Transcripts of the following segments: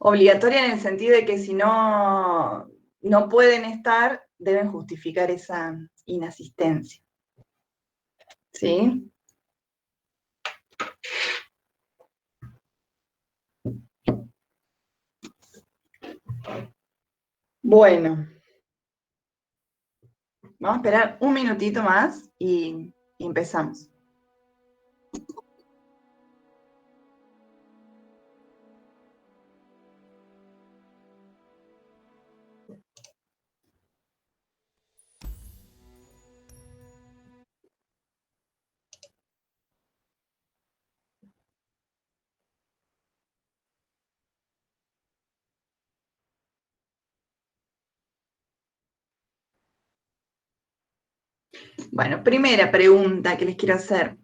Obligatoria en el sentido de que si no pueden estar, deben justificar esa inasistencia. ¿Sí? Bueno, vamos a esperar un minutito más y empezamos. Bueno, primera pregunta que les quiero hacer.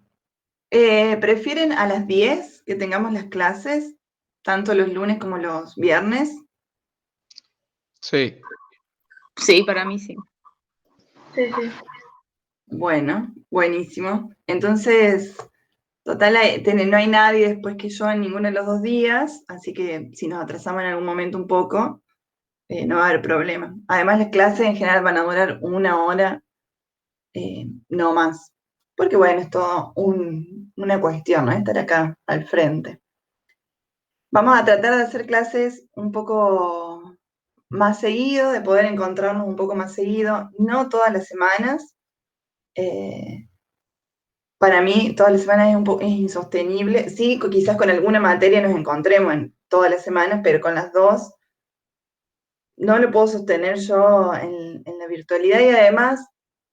¿Prefieren a las 10 que tengamos las clases, tanto los lunes como los viernes? Sí. Sí, para mí sí. Sí, sí. Bueno, buenísimo. Entonces, total, no hay nadie después que yo en ninguno de los 2 días, así que si nos atrasamos en algún momento un poco, no va a haber problema. Además, las clases en general van a durar 1 hora, no más. Porque bueno, es todo una cuestión, ¿no? Estar acá al frente. Vamos a tratar de hacer clases un poco más seguido, de poder encontrarnos un poco más seguido, no todas las semanas. Para mí, todas las semanas es insostenible. Sí, quizás con alguna materia nos encontremos en todas las semanas, pero con las dos no lo puedo sostener yo en la virtualidad y además,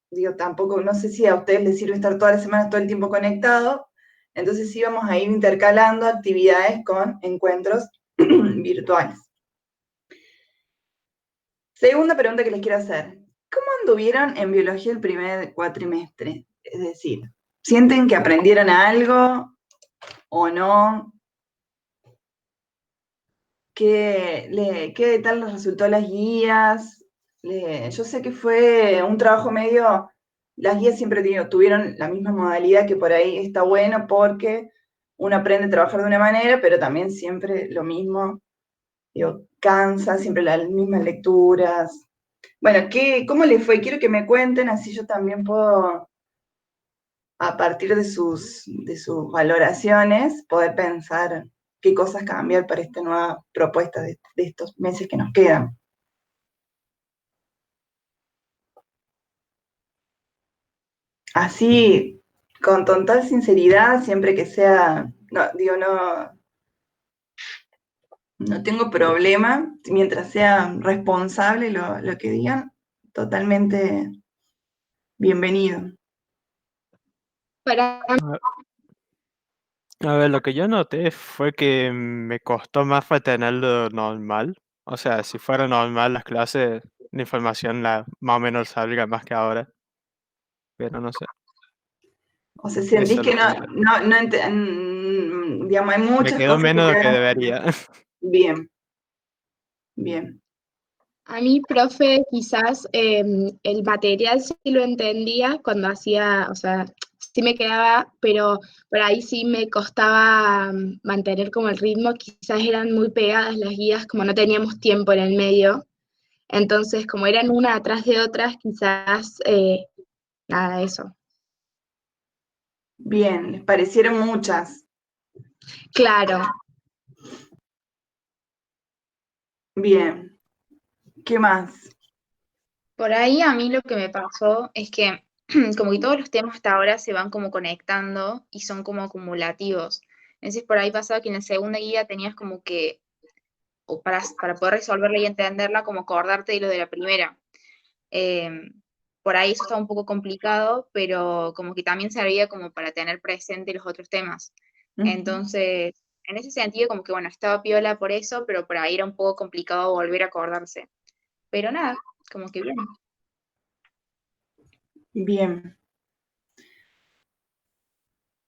digo, tampoco, no sé si a ustedes les sirve estar todas las semanas todo el tiempo conectado, entonces sí vamos a ir intercalando actividades con encuentros virtuales. Segunda pregunta que les quiero hacer. ¿Cómo anduvieron en biología el primer cuatrimestre? Es decir, ¿sienten que aprendieron algo o no? ¿Qué tal les resultó las guías? Yo sé que fue un trabajo medio, las guías siempre tuvieron la misma modalidad, que por ahí está bueno porque uno aprende a trabajar de una manera, pero también siempre lo mismo, digo, cansa, siempre las mismas lecturas. Bueno, ¿cómo les fue? Quiero que me cuenten, así yo también puedo, a partir de sus valoraciones, poder pensar qué cosas cambiar para esta nueva propuesta de estos meses que nos quedan. Así, con total sinceridad, siempre que sea, no, digo, no tengo problema, mientras sea responsable lo que digan, totalmente bienvenido. Para A ver, lo que yo noté fue que me costó más retenerlo normal. O sea, si fuera normal las clases, la información más o menos salga más que ahora. Pero no sé. O sea, Eso sentís es que lo que digamos, hay me muchas quedó cosas que menos de lo que quedaron debería. bien, bien. A mí, profe, quizás el material sí lo entendía cuando hacía, o sea, sí me quedaba, pero por ahí sí me costaba mantener como el ritmo, quizás eran muy pegadas las guías, como no teníamos tiempo en el medio, entonces como eran una atrás de otras, quizás nada, eso. Bien, les parecieron muchas. Claro, Bien. ¿Qué más? Por ahí a mí lo que me pasó es que como que todos los temas hasta ahora se van como conectando y son como acumulativos. Entonces por ahí pasaba que en la segunda guía tenías como que, o para poder resolverla y entenderla, como acordarte de lo de la primera. Eh, por ahí eso estaba un poco complicado, pero como que también servía como para tener presente los otros temas. Entonces, en ese sentido, como que bueno, estaba piola por eso, pero por ahí era un poco complicado volver a acordarse. Pero nada, como que bien. Bien.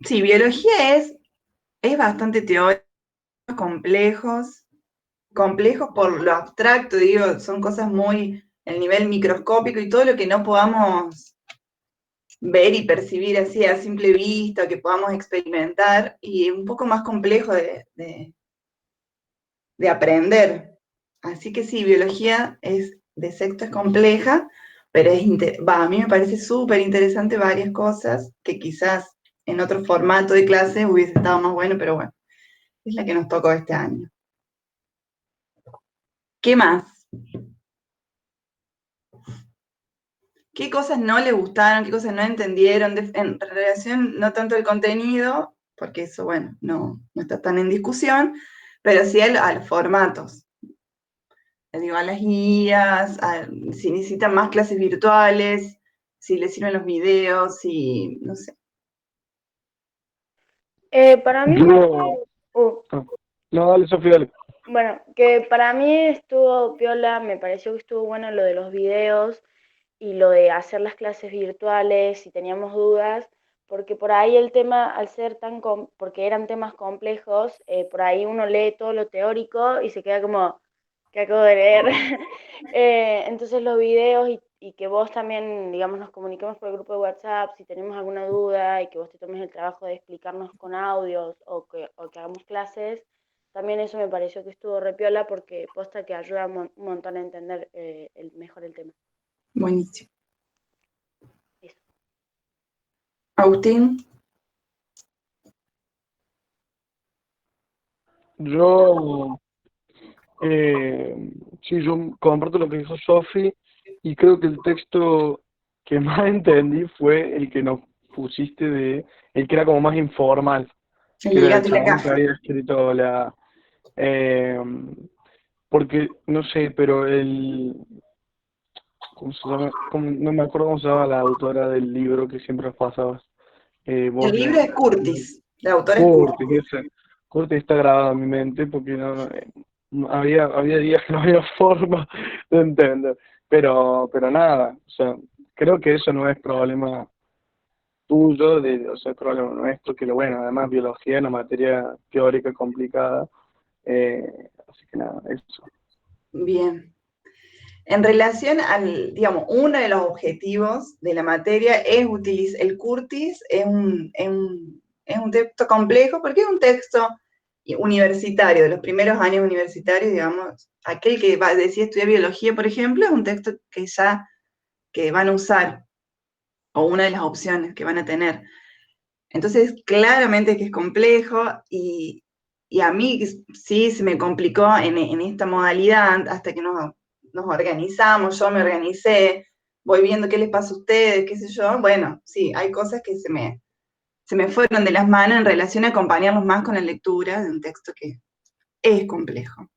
Sí, biología es bastante teórico, complejos por lo abstracto, digo, son cosas muy, el nivel microscópico y todo lo que no podamos ver y percibir así a simple vista, que podamos experimentar, y un poco más complejo de aprender. Así que sí, biología de sexto es compleja, pero a mí me parece súper interesante varias cosas que quizás en otro formato de clase hubiese estado más bueno, pero bueno, es la que nos tocó este año. ¿Qué más? ¿Qué cosas no le gustaron? ¿Qué cosas no entendieron? En relación no tanto al contenido, porque eso, bueno, no está tan en discusión, pero sí a los formatos. Digo, a las guías, si necesitan más clases virtuales, si les sirven los videos, si, no sé. Para mí, Yo. uh, Ah, no, dale, Sofía, dale. bueno, que para mí estuvo piola, me pareció que estuvo bueno lo de los videos y lo de hacer las clases virtuales si teníamos dudas, porque por ahí el tema, al ser porque eran temas complejos, por ahí uno lee todo lo teórico y se queda como, ¿qué acabo de leer? Entonces los videos y que vos también, digamos, nos comuniquemos por el grupo de WhatsApp si tenemos alguna duda y que vos te tomes el trabajo de explicarnos con audios o que hagamos clases, también eso me pareció que estuvo repiola porque posta que ayuda un montón a entender mejor el tema. Buenísimo. Eso. Agustín, Yo, sí, yo comparto lo que dijo Sofi y creo que el texto que más entendí fue el que nos pusiste el que era como más informal, el que era el gato y la chabón que caja. había escrito eh, porque, no sé, pero ¿cómo se llama? No me acuerdo cómo se llama la autora del libro que siempre nos pasabas. El Vos libro es Curtis, la autora es Curtis, Curtis. Curtis está grabado en mi mente porque había días que no había forma de entender. Pero nada, o sea, creo que eso no es problema tuyo, o sea, es problema nuestro, que bueno, además biología es una materia teórica complicada, así que nada, eso. Bien. En relación al, digamos, uno de los objetivos de la materia es utilizar, el Curtis es un texto complejo porque es un texto universitario, de los primeros años universitarios, digamos, aquel que decide estudiar biología, por ejemplo, es un texto que van a usar, o una de las opciones que van a tener. Entonces, claramente que es complejo y a mí sí se me complicó en esta modalidad hasta que nos organizamos, yo me organicé, voy viendo qué les pasa a ustedes, qué sé yo. Bueno, sí, hay cosas que se me fueron de las manos en relación a acompañarlos más con la lectura de un texto que es complejo,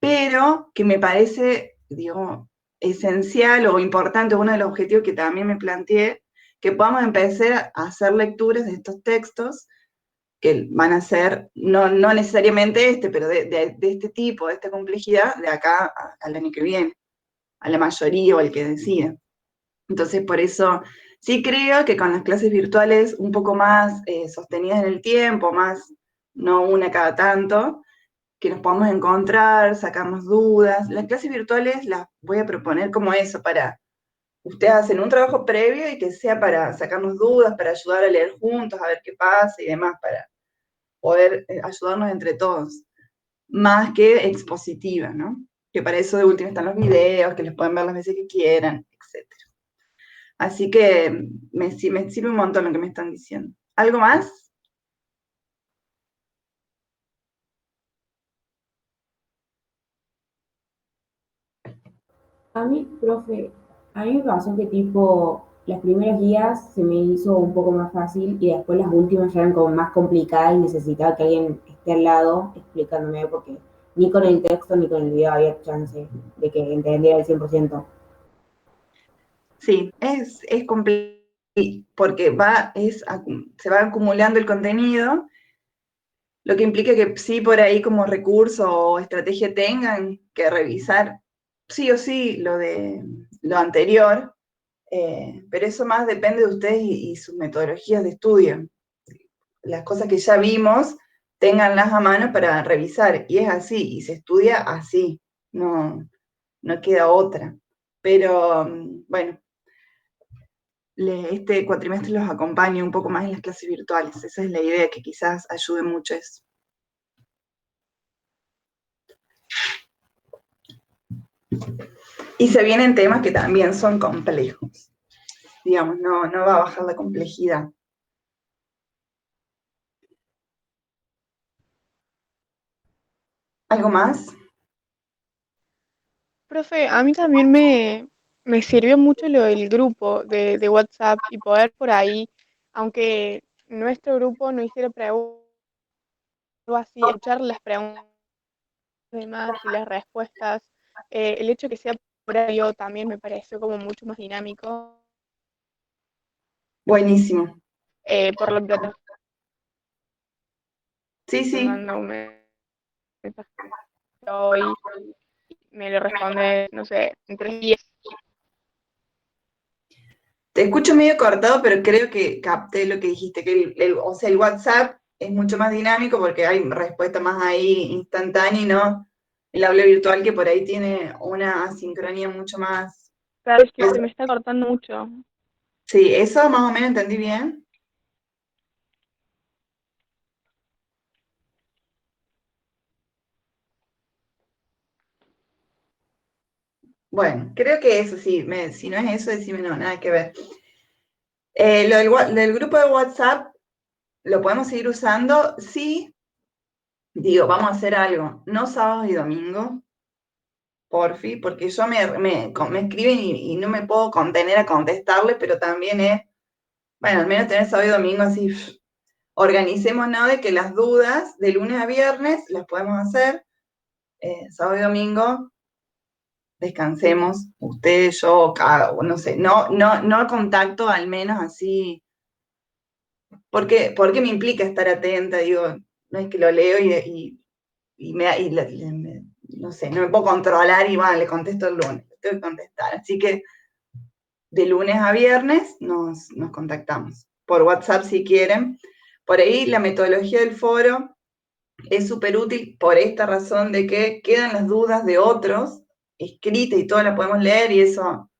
pero que me parece, digo, esencial o importante, uno de los objetivos que también me planteé, que podamos empezar a hacer lecturas de estos textos que van a ser, no necesariamente pero de este tipo, de esta complejidad, de acá al año que viene, a la mayoría o al que decida. Entonces, por eso sí creo que con las clases virtuales un poco más sostenidas en el tiempo, más no una cada tanto, que nos podamos encontrar, sacarnos dudas. Las clases virtuales las voy a proponer como eso, para ustedes hacen un trabajo previo y que sea para sacarnos dudas, para ayudar a leer juntos, a ver qué pasa y demás, para poder ayudarnos entre todos, más que expositiva, ¿no? Que para eso de último están los videos, que los pueden ver las veces que quieran, etc. Así que me sirve un montón lo que me están diciendo. ¿Algo más? A mí, profe, a mí me pasó que tipo, las primeras guías se me hizo un poco más fácil y después las últimas ya eran como más complicadas y necesitaba que alguien esté al lado explicándome porque ni con el texto ni con el video había chance de que entendiera al 100%. Sí, es complejo porque se va acumulando el contenido, lo que implica que sí por ahí como recurso o estrategia tengan que revisar sí o sí lo de lo anterior, pero eso más depende de ustedes y sus metodologías de estudio. Las cosas que ya vimos, ténganlas a mano para revisar, y es así, y se estudia así, no queda otra. Pero bueno, este cuatrimestre los acompaño un poco más en las clases virtuales, esa es la idea, que quizás ayude mucho eso. Y se vienen temas que también son complejos. Digamos, no va a bajar la complejidad. ¿Algo más? Profe, a mí también me sirvió mucho lo del grupo de WhatsApp y poder por ahí, aunque nuestro grupo no hiciera preguntas o así, escuchar las preguntas demás y las respuestas, el hecho que sea por audio también me pareció como mucho más dinámico, Buenísimo. por lo que Sí, me sí. manda un mensaje hoy, me lo responde, no sé, en 3 días. Te escucho medio cortado, pero creo que capté lo que dijiste, que o sea, el WhatsApp es mucho más dinámico porque hay respuesta más ahí instantánea y no el aula virtual que por ahí tiene una asincronía mucho más. Claro, es que se me está cortando mucho. Sí, eso más o menos entendí bien. Bueno, creo que eso sí, si no es eso, decime no, nada que ver. Lo del grupo de WhatsApp, ¿lo podemos seguir usando? Sí, digo, vamos a hacer algo, no sábados y domingos, porfi, porque yo me escriben y no me puedo contener a contestarles, pero también es, bueno, al menos tener sábado y domingo así, organicémonos de que las dudas de lunes a viernes las podemos hacer, sábado y domingo descansemos, usted, yo, no sé, no contacto al menos así, porque me implica estar atenta, digo, no es que lo leo no sé, no me puedo controlar y le contesto el lunes, tengo que contestar, así que de lunes a viernes nos contactamos, por WhatsApp si quieren, por ahí la metodología del foro es súper útil por esta razón de que quedan las dudas de otros escritas y todas las podemos leer y eso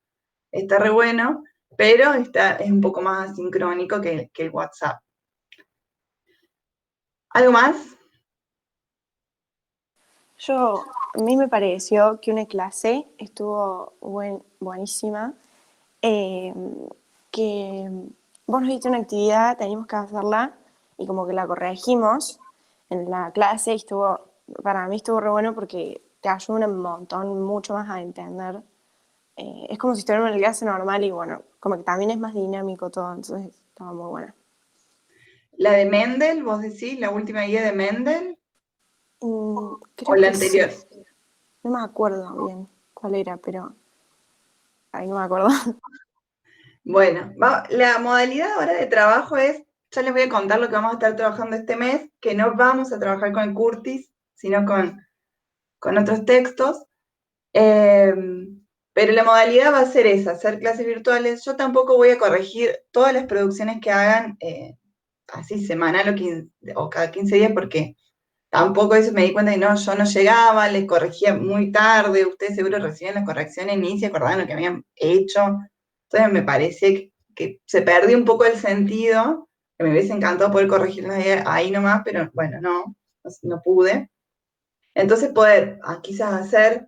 está re bueno, pero es un poco más asincrónico que el WhatsApp. ¿Algo más? A mí me pareció que una clase estuvo buenísima, que vos nos diste una actividad, teníamos que hacerla y como que la corregimos en la clase y para mí estuvo re bueno porque te ayuda un montón, mucho más a entender. Es como si estuviéramos en la clase normal y bueno, como que también es más dinámico todo, entonces estaba muy buena. ¿La de Mendel, vos decís, la última guía de Mendel? Creo ¿O la que anterior? sí. No me acuerdo bien cuál era, pero ahí no me acuerdo. Bueno, la modalidad ahora de trabajo es, ya les voy a contar lo que vamos a estar trabajando este mes, que no vamos a trabajar con el Curtis, sino con otros textos. Pero la modalidad va a ser esa, hacer clases virtuales. Yo tampoco voy a corregir todas las producciones que hagan así semanal o cada 15 días, porque tampoco eso me di cuenta que no, yo no llegaba, les corregía muy tarde, ustedes seguro recibían las correcciones ni se acordaban lo que habían hecho. Entonces me parece que se perdió un poco el sentido, que me hubiese encantado poder corregirlas ahí nomás, pero bueno, no pude. Entonces poder quizás hacer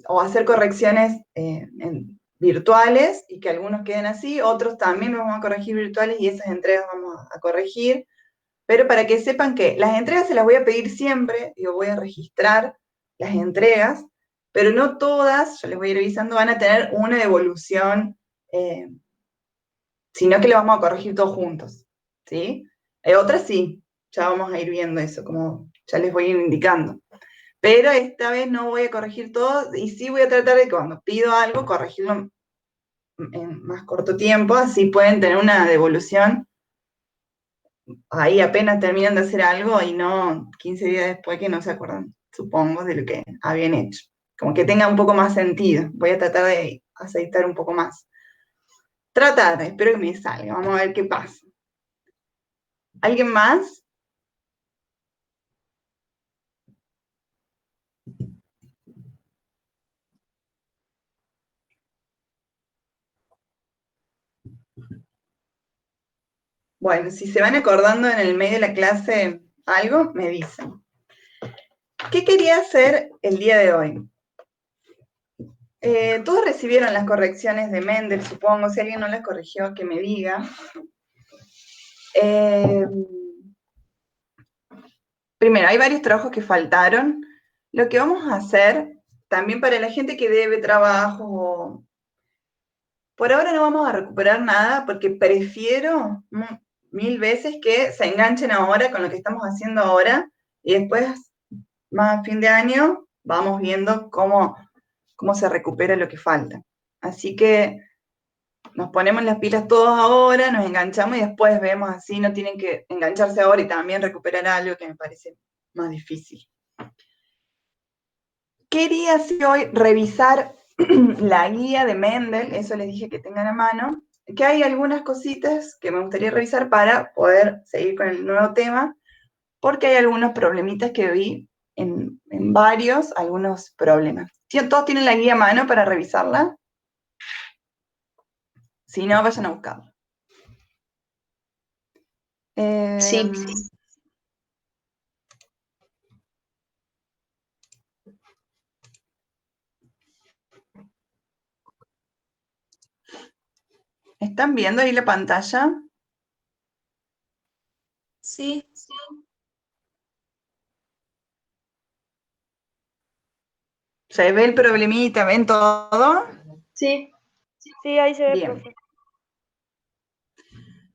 o hacer correcciones virtuales y que algunos queden así, otros también los vamos a corregir virtuales y esas entregas vamos a corregir, pero para que sepan que las entregas se las voy a pedir siempre, digo, voy a registrar las entregas, pero no todas, yo les voy a ir avisando, van a tener una devolución, sino que las vamos a corregir todos juntos, ¿sí? Otras sí, ya vamos a ir viendo eso, como ya les voy a ir indicando. Pero esta vez no voy a corregir todo y sí voy a tratar de que cuando pido algo, corregirlo en más corto tiempo, así pueden tener una devolución ahí apenas terminan de hacer algo y no 15 días después que no se acuerdan, supongo, de lo que habían hecho. Como que tenga un poco más sentido. Voy a tratar de aceitar un poco más. Tratar, espero que me salga. Vamos a ver qué pasa. ¿Alguien más? Bueno, si se van acordando en el medio de la clase algo, me dicen. ¿Qué quería hacer el día de hoy? Todos recibieron las correcciones de Mendel, supongo. Si alguien no las corrigió, que me diga. Primero, hay varios trabajos que faltaron. Lo que vamos a hacer, también para la gente que debe trabajo, por ahora no vamos a recuperar nada, porque prefiero 1000 veces que se enganchen ahora con lo que estamos haciendo ahora, y después, más a fin de año, vamos viendo cómo se recupera lo que falta. Así que nos ponemos las pilas todos ahora, nos enganchamos y después vemos así, no tienen que engancharse ahora y también recuperar algo que me parece más difícil. Quería así hoy revisar la guía de Mendel, eso les dije que tengan a mano, que hay algunas cositas que me gustaría revisar para poder seguir con el nuevo tema, porque hay algunos problemitas que vi en varios, algunos problemas. ¿Todos tienen la guía a mano para revisarla? Si no, vayan a buscarla. Sí. ¿Están viendo ahí la pantalla? Sí. ¿Se ve el problemita? ¿Ven todo? Sí. Sí, ahí se ve, Bien. profe.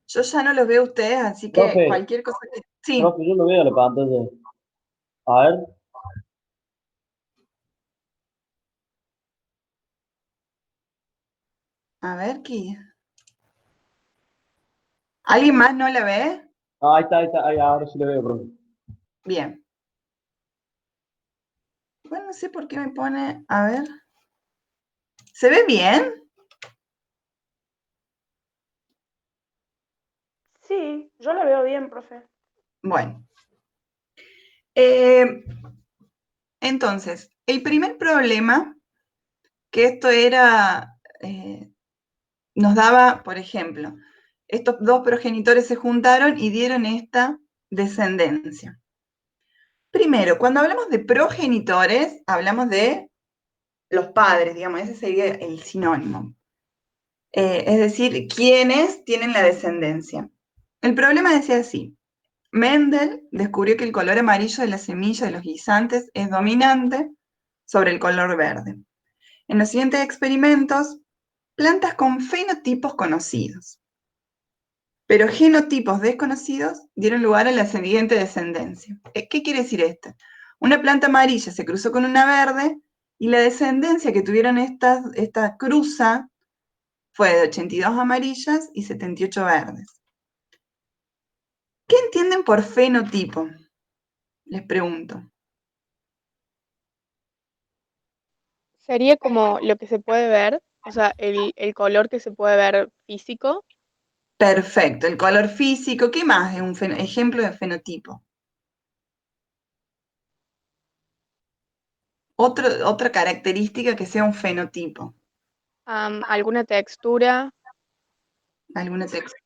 Yo ya no los veo a ustedes, así que Profe. cualquier cosa que... Sí. Profe, yo no veo la pantalla. A ver. A ver, ¿qué? ¿Alguien más no la ve? Ah, ahí está, ahí, ahora sí lo veo, profe. Bien. Bueno, no sé por qué me pone... A ver. ¿Se ve bien? Sí, yo la veo bien, profe. Bueno. Entonces, el primer problema, que esto era... nos daba, por ejemplo, estos dos progenitores se juntaron y dieron esta descendencia. Primero, cuando hablamos de progenitores, hablamos de los padres, digamos, ese sería el sinónimo. Es decir, quienes tienen la descendencia. El problema decía así: Mendel descubrió que el color amarillo de la semilla de los guisantes es dominante sobre el color verde. En los siguientes experimentos, plantas con fenotipos conocidos, pero genotipos desconocidos dieron lugar a la siguiente descendencia. ¿Qué quiere decir esto? Una planta amarilla se cruzó con una verde y la descendencia que tuvieron esta cruza fue de 82 amarillas y 78 verdes. ¿Qué entienden por fenotipo? Les pregunto. Sería como lo que se puede ver, o sea, el color que se puede ver físico. Perfecto, el color físico. ¿Qué más es un ejemplo de fenotipo? Otra característica que sea un fenotipo. Alguna textura. ¿Alguna textura?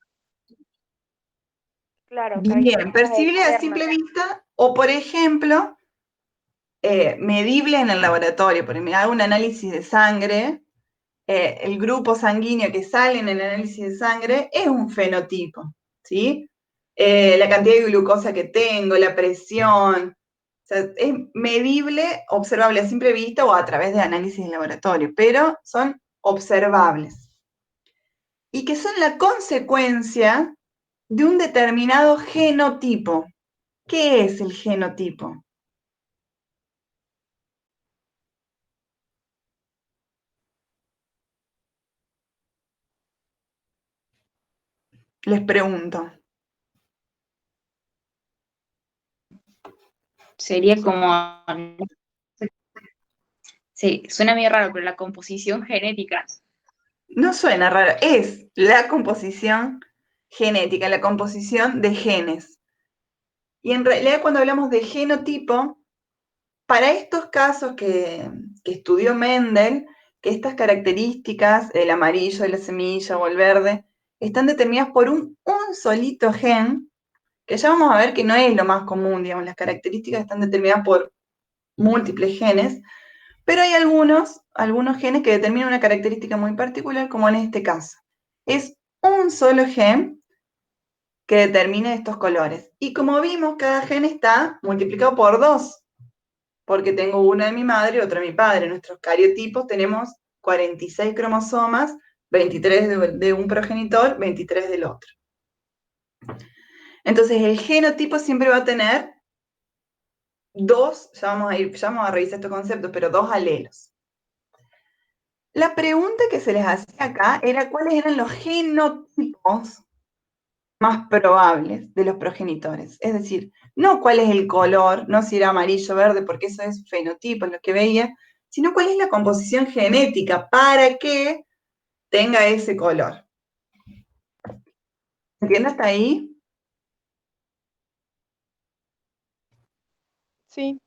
Claro, Bien, características percibible a externas. simple vista, o por ejemplo, medible en el laboratorio. Porque me hago un análisis de sangre, el grupo sanguíneo que sale en el análisis de sangre es un fenotipo, ¿sí? La cantidad de glucosa que tengo, la presión, o sea, es medible, observable a simple vista o a través de análisis de laboratorio, pero son observables. Y que son la consecuencia de un determinado genotipo. ¿Qué es el genotipo? Les pregunto. Sería como... Sí, suena muy raro, pero la composición genética. No suena raro, es la composición genética, la composición de genes. Y en realidad cuando hablamos de genotipo, para estos casos que estudió Mendel, que estas características, el amarillo de la semilla o el verde, están determinadas por un solito gen, que ya vamos a ver que no es lo más común, digamos, las características están determinadas por múltiples genes, pero hay algunos genes que determinan una característica muy particular, como en este caso. Es un solo gen que determina estos colores. Y como vimos, cada gen está multiplicado por 2, porque tengo uno de mi madre y otro de mi padre. Nuestros cariotipos tenemos 46 cromosomas, 23 de un progenitor, 23 del otro. Entonces, el genotipo siempre va a tener ya vamos a revisar estos conceptos, pero 2 alelos. La pregunta que se les hacía acá era cuáles eran los genotipos más probables de los progenitores. Es decir, no cuál es el color, no si era amarillo o verde, porque eso es fenotipo, lo que veía, sino cuál es la composición genética para que tenga ese color. ¿Entiendes hasta ahí? Sí.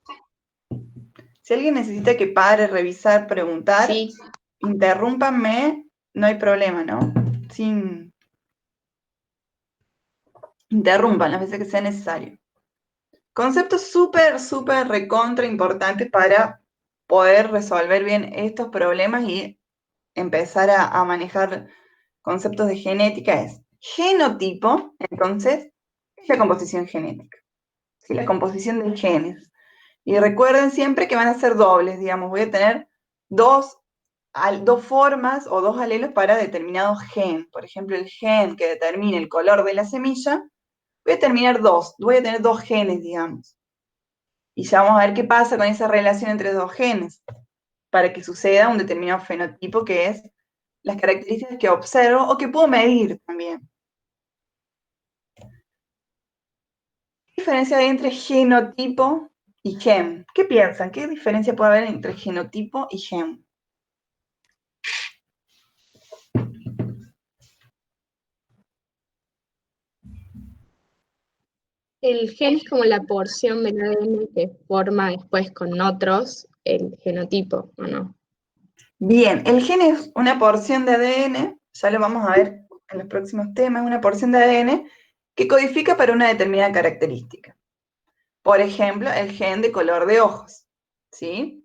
Si alguien necesita que pare, revisar, preguntar, Sí. interrúmpanme, no hay problema, ¿no? Interrumpan las veces que sea necesario. Conceptos súper, súper recontra importantes para poder resolver bien estos problemas y empezar a manejar conceptos de genética es genotipo, entonces, es la composición genética, ¿sí? La composición de genes. Y recuerden siempre que van a ser dobles, digamos, voy a tener dos formas o 2 alelos para determinado gen. Por ejemplo, el gen que determina el color de la semilla, voy a tener 2 genes, digamos. Y ya vamos a ver qué pasa con esa relación entre 2 genes, para que suceda un determinado fenotipo, que es las características que observo o que puedo medir también. ¿Qué diferencia hay entre genotipo y gen? ¿Qué piensan? ¿Qué diferencia puede haber entre genotipo y gen? El gen es como la porción del ADN que forma después con otros el genotipo, ¿o no? Bien, el gen es una porción de ADN, ya lo vamos a ver en los próximos temas, una porción de ADN que codifica para una determinada característica. Por ejemplo, el gen de color de ojos, ¿sí?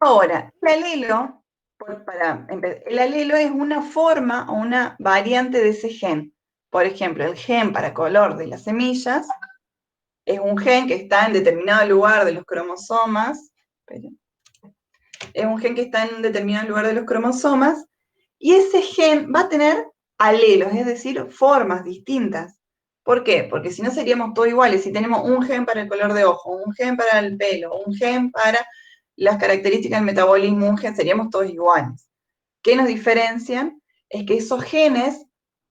Ahora, el alelo es una forma o una variante de ese gen. Por ejemplo, el gen para color de las semillas es un gen que está en determinado lugar de los cromosomas. Es un gen que está en un determinado lugar de los cromosomas, y ese gen va a tener alelos, es decir, formas distintas. ¿Por qué? Porque si no seríamos todos iguales. Si tenemos un gen para el color de ojo, un gen para el pelo, un gen para las características del metabolismo, un gen, seríamos todos iguales. ¿Qué nos diferencian? Es que esos genes,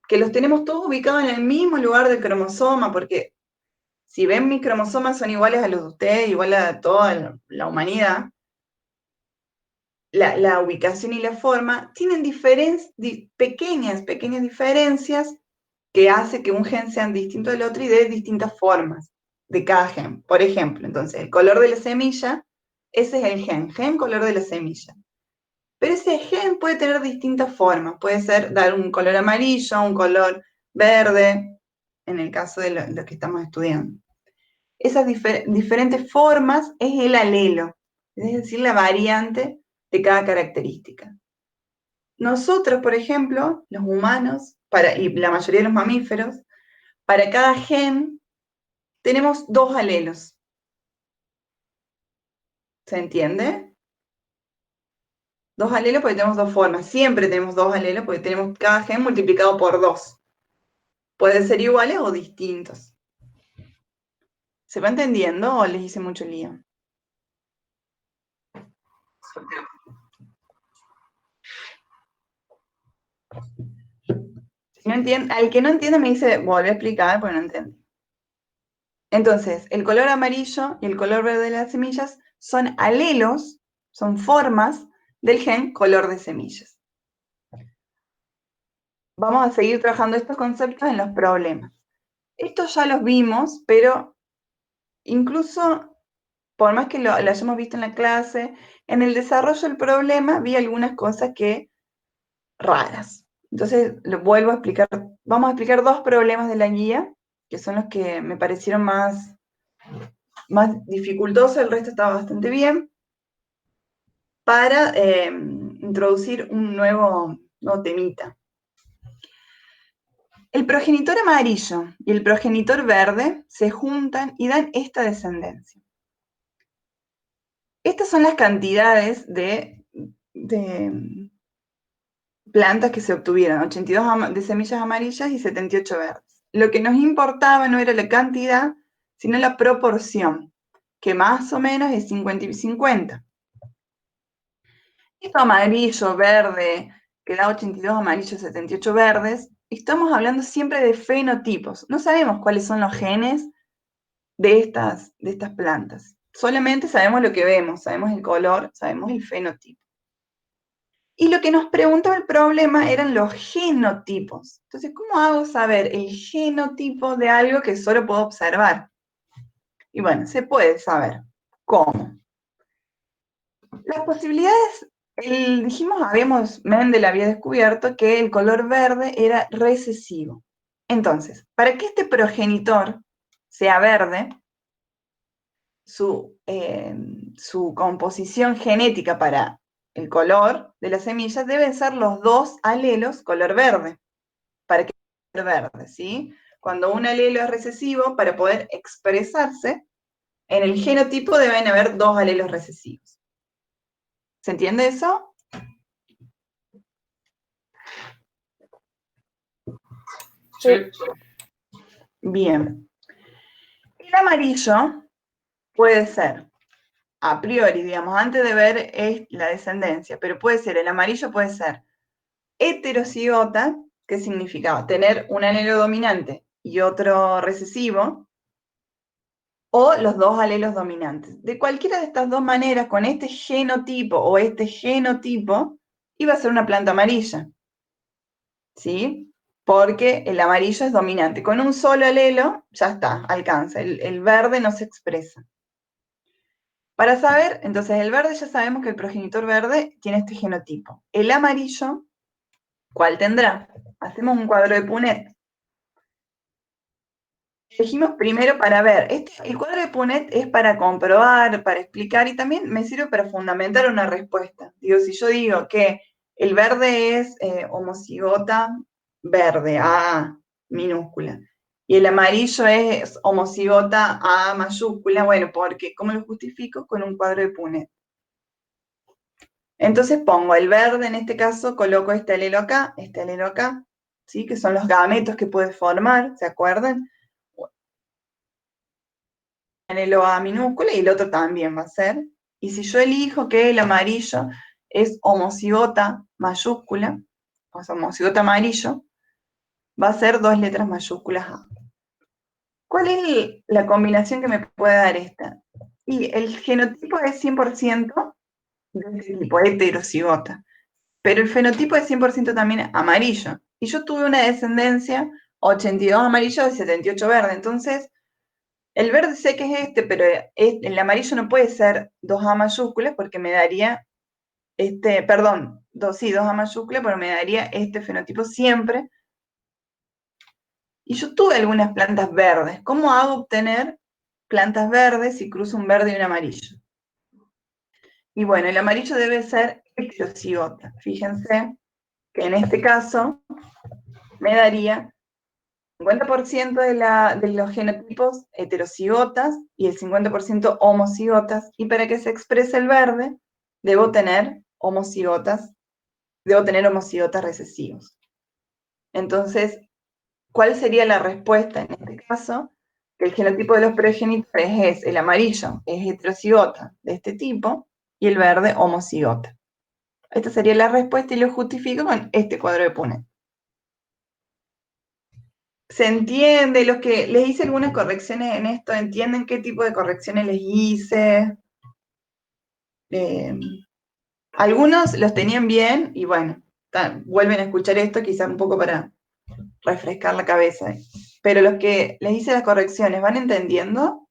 que los tenemos todos ubicados en el mismo lugar del cromosoma, porque si ven mis cromosomas son iguales a los de ustedes, igual a toda la humanidad, la ubicación y la forma tienen pequeñas diferencias que hace que un gen sea distinto del otro y de distintas formas de cada gen. Por ejemplo, entonces, el color de la semilla, ese es el gen color de la semilla. Pero ese gen puede tener distintas formas, puede ser dar un color amarillo, un color verde, en el caso de lo que estamos estudiando. Esas diferentes formas es el alelo, es decir, la variante de cada característica. Nosotros, por ejemplo, los humanos, y la mayoría de los mamíferos, para cada gen tenemos 2 alelos. ¿Se entiende? 2 alelos porque tenemos 2 formas. Siempre tenemos 2 alelos porque tenemos cada gen multiplicado por 2. Pueden ser iguales o distintos. ¿Se va entendiendo o les hice mucho lío? Si no al que no entiende me dice, volví a explicar porque no entendí. Entonces, el color amarillo y el color verde de las semillas son alelos, son formas del gen color de semillas. Vamos a seguir trabajando estos conceptos en los problemas. Estos ya los vimos, pero incluso, por más que lo hayamos visto en la clase, en el desarrollo del problema vi algunas cosas raras. Entonces, lo vuelvo a explicar. Vamos a explicar 2 problemas de la guía, que son los que me parecieron más más dificultoso, el resto estaba bastante bien, para introducir un nuevo temita. El progenitor amarillo y el progenitor verde se juntan y dan esta descendencia. Estas son las cantidades de plantas que se obtuvieron, 82 de semillas amarillas y 78 verdes. Lo que nos importaba no era la cantidad, sino la proporción, que más o menos es 50 y 50. Esto amarillo, verde, que da 82 amarillos, 78 verdes, estamos hablando siempre de fenotipos. No sabemos cuáles son los genes de estas plantas. Solamente sabemos lo que vemos, sabemos el color, sabemos el fenotipo. Y lo que nos preguntaba el problema eran los genotipos. Entonces, ¿cómo hago saber el genotipo de algo que solo puedo observar? Y bueno, se puede saber. ¿Cómo? Las posibilidades, Mendel había descubierto que el color verde era recesivo. Entonces, para que este progenitor sea verde, su composición genética para el color de la semilla deben ser los dos alelos color verde, para que sea verde, ¿sí? Cuando un alelo es recesivo, para poder expresarse, en el genotipo deben haber dos alelos recesivos. ¿Se entiende eso? Sí. Bien. El amarillo puede ser, a priori, digamos, antes de ver la descendencia, pero puede ser, el amarillo puede ser heterocigota, que significa tener un alelo dominante y otro recesivo, o los dos alelos dominantes. De cualquiera de estas dos maneras, con este genotipo o este genotipo, iba a ser una planta amarilla, ¿sí? Porque el amarillo es dominante. Con un solo alelo, ya está, alcanza. El verde no se expresa. Para saber, entonces el verde ya sabemos que el progenitor verde tiene este genotipo. El amarillo, ¿cuál tendrá? Hacemos un cuadro de Punnett. Elegimos primero para ver, el cuadro de Punnett es para comprobar, para explicar y también me sirve para fundamentar una respuesta. Digo, si yo digo que el verde es homocigota verde, A minúscula, y el amarillo es homocigota A mayúscula, bueno, porque ¿cómo lo justifico? Con un cuadro de Punnett. Entonces pongo el verde, en este caso, coloco este alelo acá, ¿sí? Que son los gametos que puede formar, ¿se acuerdan? Alelo A minúscula y el otro también va a ser. Y si yo elijo que el amarillo es homocigota mayúscula, o sea, homocigota amarillo, va a ser dos letras mayúsculas A. ¿Cuál es la combinación que me puede dar esta? Y el genotipo es 100% de este tipo, heterocigota. Pero el fenotipo es 100% también amarillo. Y yo tuve una descendencia 82 amarillo y 78 verde. Entonces, el verde sé que es este, pero el amarillo no puede ser 2A mayúsculas porque me daría perdón, dos A mayúsculas, pero me daría este fenotipo siempre. Y yo tuve algunas plantas verdes. ¿Cómo hago obtener plantas verdes si cruzo un verde y un amarillo? Y bueno, el amarillo debe ser heterocigota. Fíjense que en este caso me daría 50% de los genotipos heterocigotas y el 50% homocigotas, y para que se exprese el verde, debo tener homocigotas recesivos. Entonces, ¿cuál sería la respuesta en este caso? Que el genotipo de los progenitores es el amarillo, es heterocigota de este tipo, y el verde homocigota. Esta sería la respuesta y lo justifico con este cuadro de Punnett. ¿Se entiende? Los que les hice algunas correcciones en esto, ¿entienden qué tipo de correcciones les hice? Algunos los tenían bien y bueno, vuelven a escuchar esto quizás un poco para refrescar la cabeza. Pero los que les hice las correcciones, ¿van entendiendo?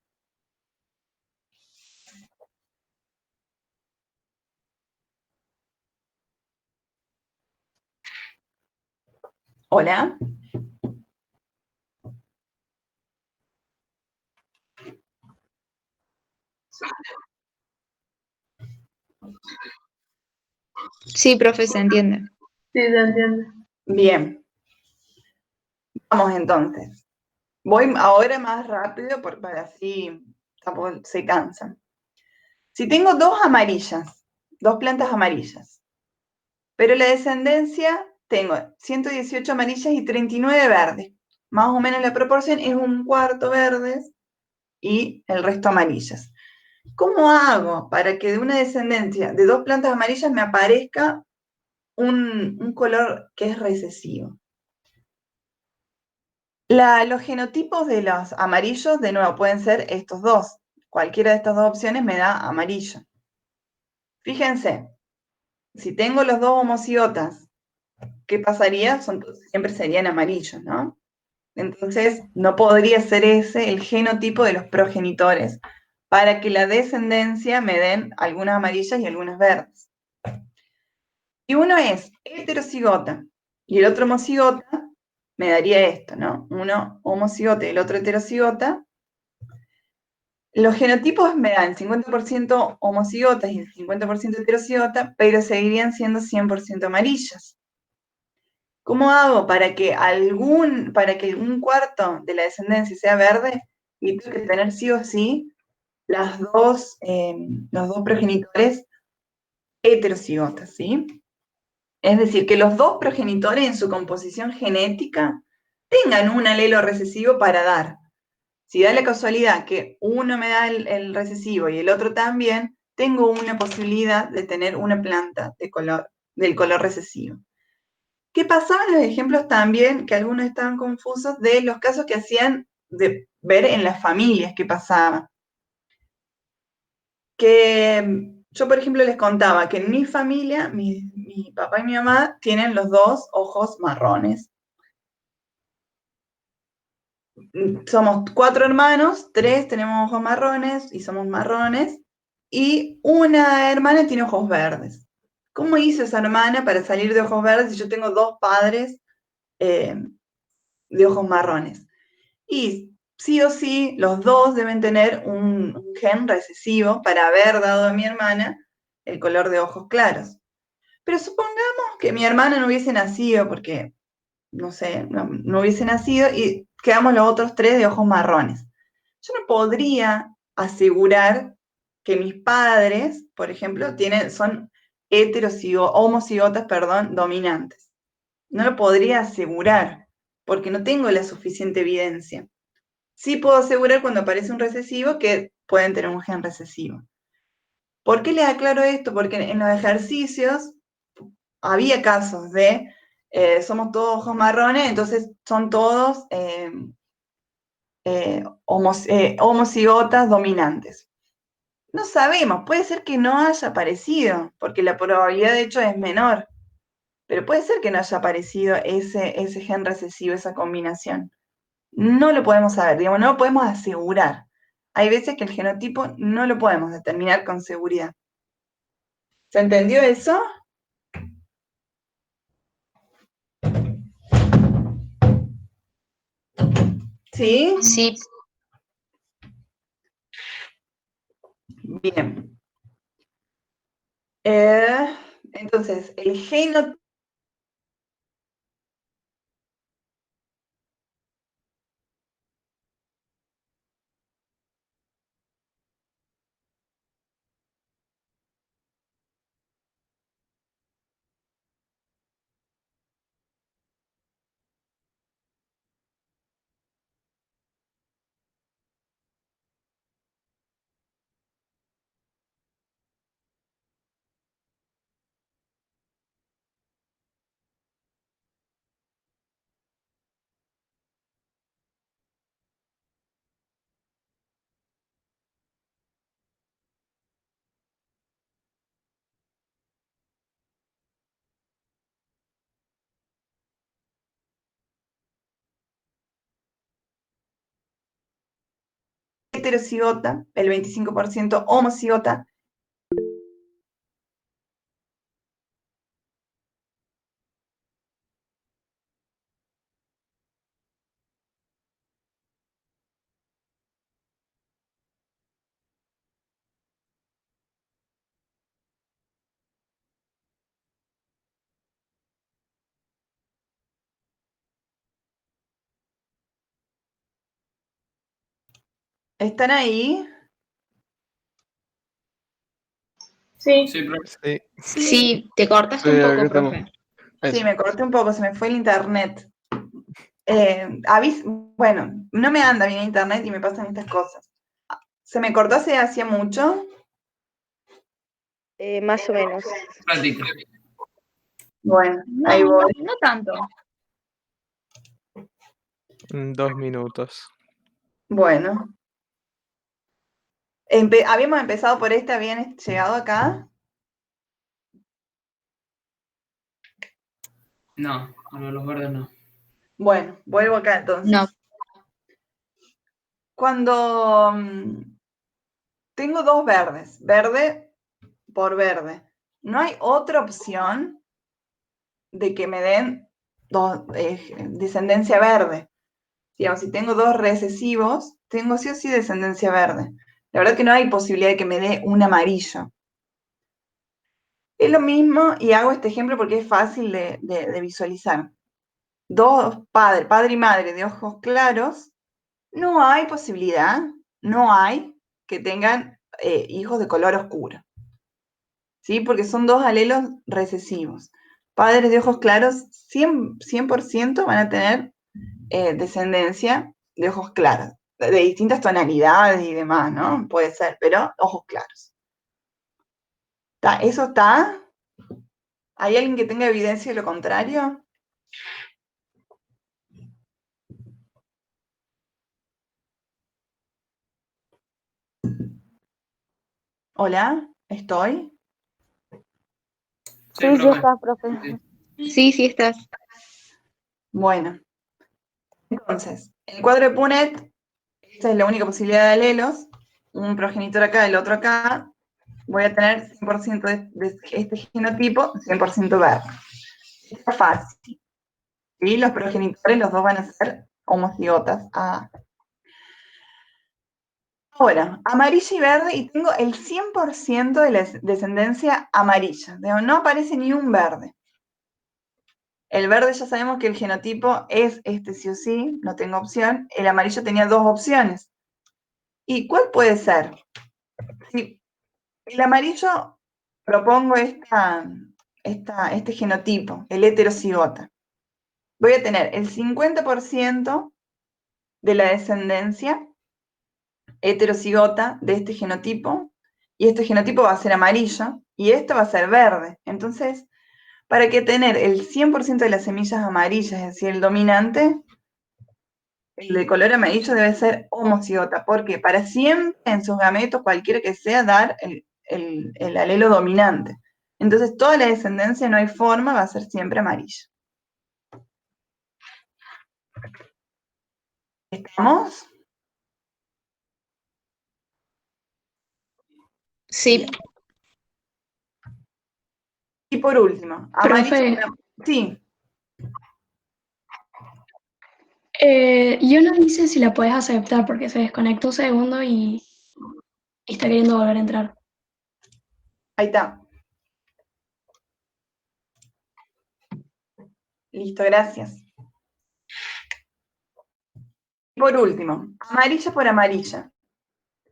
¿Hola? Sí, profe, se entiende. Sí, se entiende. Bien, vamos entonces. Voy ahora más rápido para así tampoco se cansan. Si tengo dos amarillas, dos plantas amarillas, pero la descendencia tengo 118 amarillas y 39 verdes. Más o menos la proporción es un cuarto verdes y el resto amarillas. ¿Cómo hago para que de una descendencia de dos plantas amarillas me aparezca un color que es recesivo? Los genotipos de los amarillos, de nuevo, pueden ser estos dos. Cualquiera de estas dos opciones me da amarillo. Fíjense, si tengo los dos homozigotas, ¿qué pasaría? Siempre serían amarillos, ¿no? Entonces, no podría ser ese el genotipo de los progenitores para que la descendencia me den algunas amarillas y algunas verdes. Si uno es heterocigota y el otro homocigota, me daría esto, ¿no? Uno homocigota y el otro heterocigota. Los genotipos me dan 50% homocigotas y 50% heterocigota, pero seguirían siendo 100% amarillas. ¿Cómo hago para que un cuarto de la descendencia sea verde? Y tengo que tener sí o sí los dos progenitores heterocigotas, ¿sí? Es decir, que los dos progenitores en su composición genética tengan un alelo recesivo para dar. Si da la casualidad que uno me da el recesivo y el otro también, tengo una posibilidad de tener una planta del color recesivo. ¿Qué pasaba en los ejemplos también, que algunos estaban confusos, de los casos que hacían de ver en las familias qué pasaba? Que yo, por ejemplo, les contaba que en mi familia, mi papá y mi mamá tienen los dos ojos marrones. Somos 4 hermanos, 3 tenemos ojos marrones y somos marrones, y una hermana tiene ojos verdes. ¿Cómo hizo esa hermana para salir de ojos verdes si yo tengo 2 padres de ojos marrones? Y sí o sí, los dos deben tener un gen recesivo para haber dado a mi hermana el color de ojos claros. Pero supongamos que mi hermana no hubiese nacido, porque, no sé, no hubiese nacido y quedamos los otros 3 de ojos marrones. Yo no podría asegurar que mis padres, por ejemplo, son homocigotas, dominantes. No lo podría asegurar, porque no tengo la suficiente evidencia. Sí puedo asegurar cuando aparece un recesivo que pueden tener un gen recesivo. ¿Por qué les aclaro esto? Porque en los ejercicios había casos de somos todos ojos marrones, entonces son todos homocigotas dominantes. No sabemos, puede ser que no haya aparecido, porque la probabilidad de hecho es menor, pero puede ser que no haya aparecido ese gen recesivo, esa combinación. No lo podemos saber, digamos, no lo podemos asegurar. Hay veces que el genotipo no lo podemos determinar con seguridad. ¿Se entendió eso? ¿Sí? Sí, Bien. Entonces, el genotipo heterocigota, el 25% homocigota. ¿Están ahí? Sí. Sí, profe. Sí, Sí, te cortaste Sí, un acá poco, estamos. profe. Sí, me corté un poco, se me fue el internet. Bueno, no me anda bien internet y me pasan estas cosas. ¿Se me cortó hacía mucho? Más o menos. Práctica. Bueno, No, ahí voy. no tanto. 2 minutos. Bueno. Habíamos empezado por este, ¿habían llegado acá? No, los verdes no. Bueno, vuelvo acá entonces. No. Cuando tengo dos verdes, verde por verde, ¿no hay otra opción de que me den descendencia verde? Digamos, si tengo dos recesivos, tengo sí o sí descendencia verde. La verdad que no hay posibilidad de que me dé un amarillo. Es lo mismo, y hago este ejemplo porque es fácil de visualizar. Dos padre y madre de ojos claros, no hay posibilidad, no hay que tengan hijos de color oscuro. ¿Sí? Porque son dos alelos recesivos. Padres de ojos claros 100% van a tener descendencia de ojos claros, de distintas tonalidades y demás, ¿no? Puede ser, pero ojos claros. ¿Eso está? ¿Hay alguien que tenga evidencia de lo contrario? Hola, ¿estoy? Sí, sí profe. estás, profe. Sí, sí estás. Bueno, entonces, el cuadro de Punnett, esta es la única posibilidad de alelos, un progenitor acá, el otro acá, voy a tener 100% de este genotipo, 100% verde. Está fácil. ¿Sí? Los progenitores, los dos van a ser homocigotas. Ahora, amarilla y verde, y tengo el 100% de la descendencia amarilla. No aparece ni un verde. El verde ya sabemos que el genotipo es este sí o sí, no tengo opción. El amarillo tenía dos opciones. ¿Y cuál puede ser? Si el amarillo propongo este genotipo, el heterocigota, voy a tener el 50% de la descendencia heterocigota de este genotipo, y este genotipo va a ser amarillo, y esto va a ser verde. Entonces, para que tener el 100% de las semillas amarillas, es decir, el dominante, el de color amarillo debe ser homocigota, porque para siempre en sus gametos, cualquiera que sea, dar el alelo dominante. Entonces, toda la descendencia no hay forma, va a ser siempre amarilla. ¿Estamos? Sí. Y por último, amarillo. Profe, Sí, yo no dice si la puedes aceptar porque se desconectó un segundo y está queriendo volver a entrar. ahí está. Listo, gracias. Por último, amarilla por amarilla.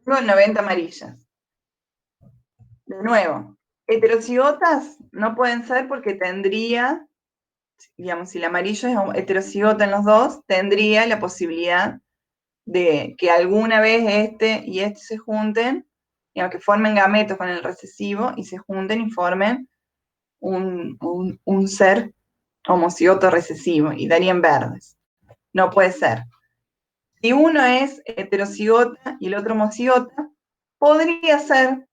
Tengo 90 amarillas. De nuevo, heterocigotas no pueden ser porque tendría, digamos, si el amarillo es heterocigota en los dos, tendría la posibilidad de que alguna vez este y este se junten, digamos, que formen gametos con el recesivo y se junten y formen un ser homocigoto recesivo y darían verdes. No puede ser. Si uno es heterocigota y el otro homocigota, podría ser,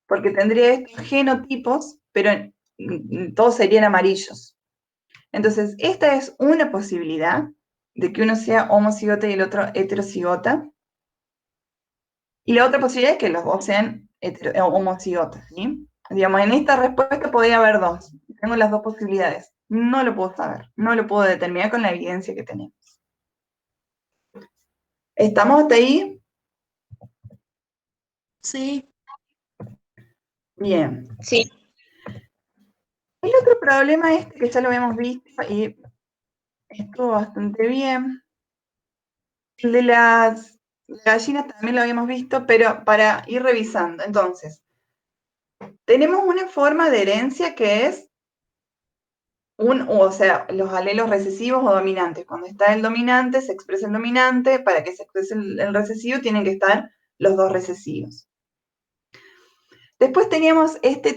porque tendría estos genotipos, pero todos serían amarillos. Entonces, esta es una posibilidad de que uno sea homocigota y el otro heterocigota. Y la otra posibilidad es que los dos sean homocigotas, ¿sí? Digamos, en esta respuesta podría haber dos. Tengo las dos posibilidades. No lo puedo saber, no lo puedo determinar con la evidencia que tenemos. ¿Estamos hasta ahí? Sí. Bien. Sí. El otro problema es que ya lo habíamos visto y estuvo bastante bien. El de las La gallina también lo habíamos visto, pero para ir revisando. Entonces, tenemos una forma de herencia que es o sea, los alelos recesivos o dominantes. Cuando está el dominante, se expresa el dominante. Para que se exprese el recesivo, tienen que estar los dos recesivos. Después teníamos este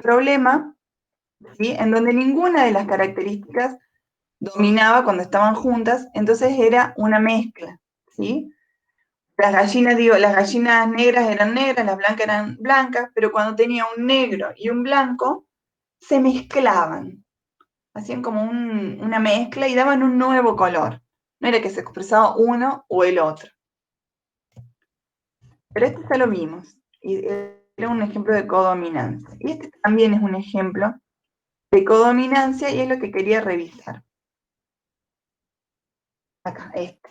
problema, ¿sí? En donde ninguna de las características dominaba cuando estaban juntas, entonces era una mezcla, ¿sí? Las gallinas negras eran negras, las blancas eran blancas, pero cuando tenía un negro y un blanco, se mezclaban. Hacían como una mezcla y daban un nuevo color. No era que se expresaba uno o el otro. Pero este ya lo vimos. Y era un ejemplo de codominancia. Y este también es un ejemplo de codominancia y es lo que quería revisar. Acá, este.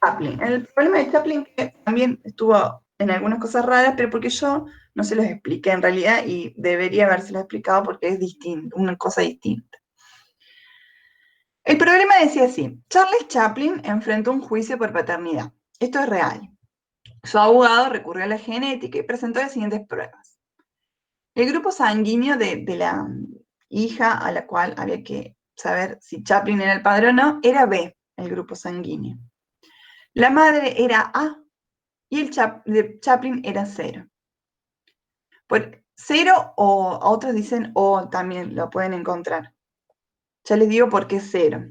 Chaplin. El problema de Chaplin que también estuvo en algunas cosas raras, pero porque yo no se los expliqué en realidad y debería habérselo explicado porque es distinto, una cosa distinta. El problema decía así: Charles Chaplin enfrentó un juicio por paternidad. Esto es real. Su abogado recurrió a la genética y presentó las siguientes pruebas. El grupo sanguíneo de la hija a la cual había que saber si Chaplin era el padre o no, era B, el grupo sanguíneo. La madre era A y el de Chaplin era 0. Por 0 o otros dicen O también lo pueden encontrar. Ya les digo por qué 0.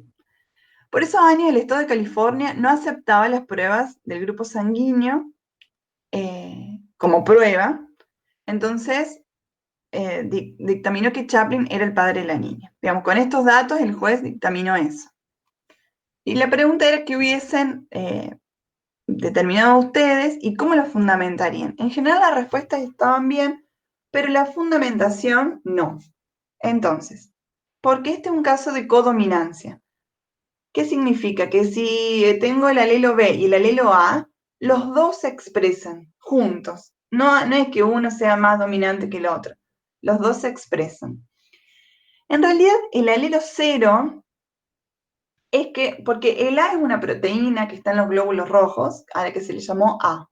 Por esos años el Estado de California no aceptaba las pruebas del grupo sanguíneo como prueba, entonces dictaminó que Chaplin era el padre de la niña. Digamos, con estos datos el juez dictaminó eso. Y la pregunta era qué hubiesen determinado ustedes y cómo lo fundamentarían. En general las respuestas estaban bien, pero la fundamentación no. Entonces, porque este es un caso de codominancia. ¿Qué significa? Que si tengo el alelo B y el alelo A, los dos se expresan juntos. No es que uno sea más dominante que el otro. Los dos se expresan. En realidad, el alelo 0 es que, porque el A es una proteína que está en los glóbulos rojos, a la que se le llamó A.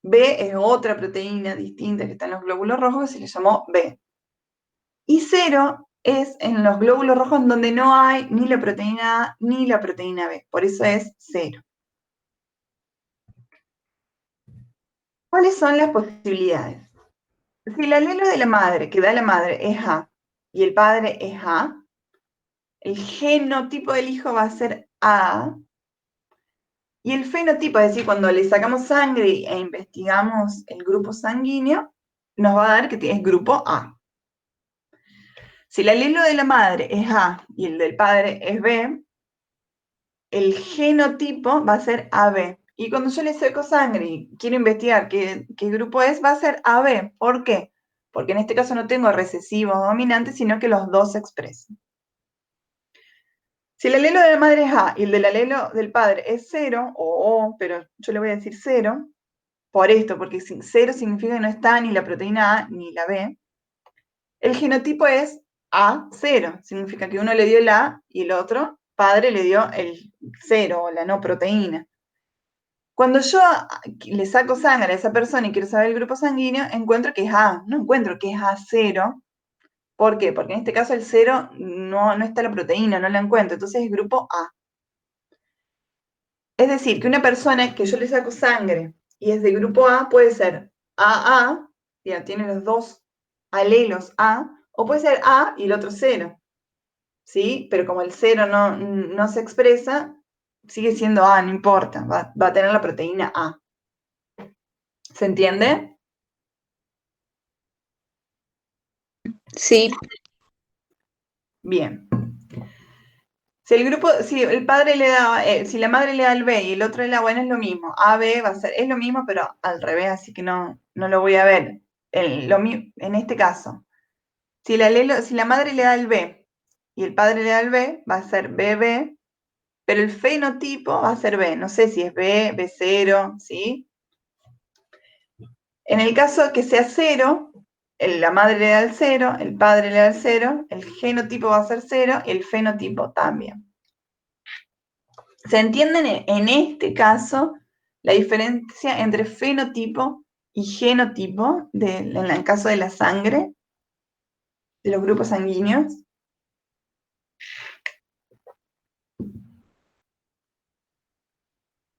B es otra proteína distinta que está en los glóbulos rojos, que se le llamó B. Y 0 es en los glóbulos rojos en donde no hay ni la proteína A ni la proteína B. Por eso es 0. ¿Cuáles son las posibilidades? Si el alelo de la madre que da la madre es A y el padre es A, el genotipo del hijo va a ser A, y el fenotipo, es decir, cuando le sacamos sangre e investigamos el grupo sanguíneo, nos va a dar que es grupo A. Si el alelo de la madre es A y el del padre es B, el genotipo va a ser AB. Y cuando yo le saco sangre y quiero investigar qué grupo es, va a ser AB. ¿Por qué? Porque en este caso no tengo recesivos o dominantes, sino que los dos se expresan. Si el alelo de la madre es A y el del alelo del padre es 0, o O, pero yo le voy a decir 0, por esto, porque 0 significa que no está ni la proteína A ni la B, el genotipo es A0, significa que uno le dio el A y el otro padre le dio el 0 o la no proteína. Cuando yo le saco sangre a esa persona y quiero saber el grupo sanguíneo, encuentro que es A, no encuentro que es A0. ¿Por qué? Porque en este caso el 0 no está la proteína, no la encuentro, entonces es grupo A. Es decir, que una persona que yo le saco sangre y es de grupo A puede ser AA, ya tiene los dos alelos A, o puede ser A y el otro 0. ¿Sí? Pero como el 0 no se expresa, sigue siendo A, no importa, va a tener la proteína A. ¿Se entiende? Sí. Bien. Si el padre le da, si la madre le da el B y el otro el A, bueno, es lo mismo. AB va a ser, es lo mismo, pero al revés, así que no lo voy a ver. En este caso, si la madre le da el B y el padre le da el B, va a ser BB, pero el fenotipo va a ser B. No sé si es B, B0, ¿sí? En el caso que sea 0, la madre le da el 0, el padre le da el 0, el genotipo va a ser 0 y el fenotipo también. ¿Se entienden en este caso la diferencia entre fenotipo y genotipo en el caso de la sangre, de los grupos sanguíneos?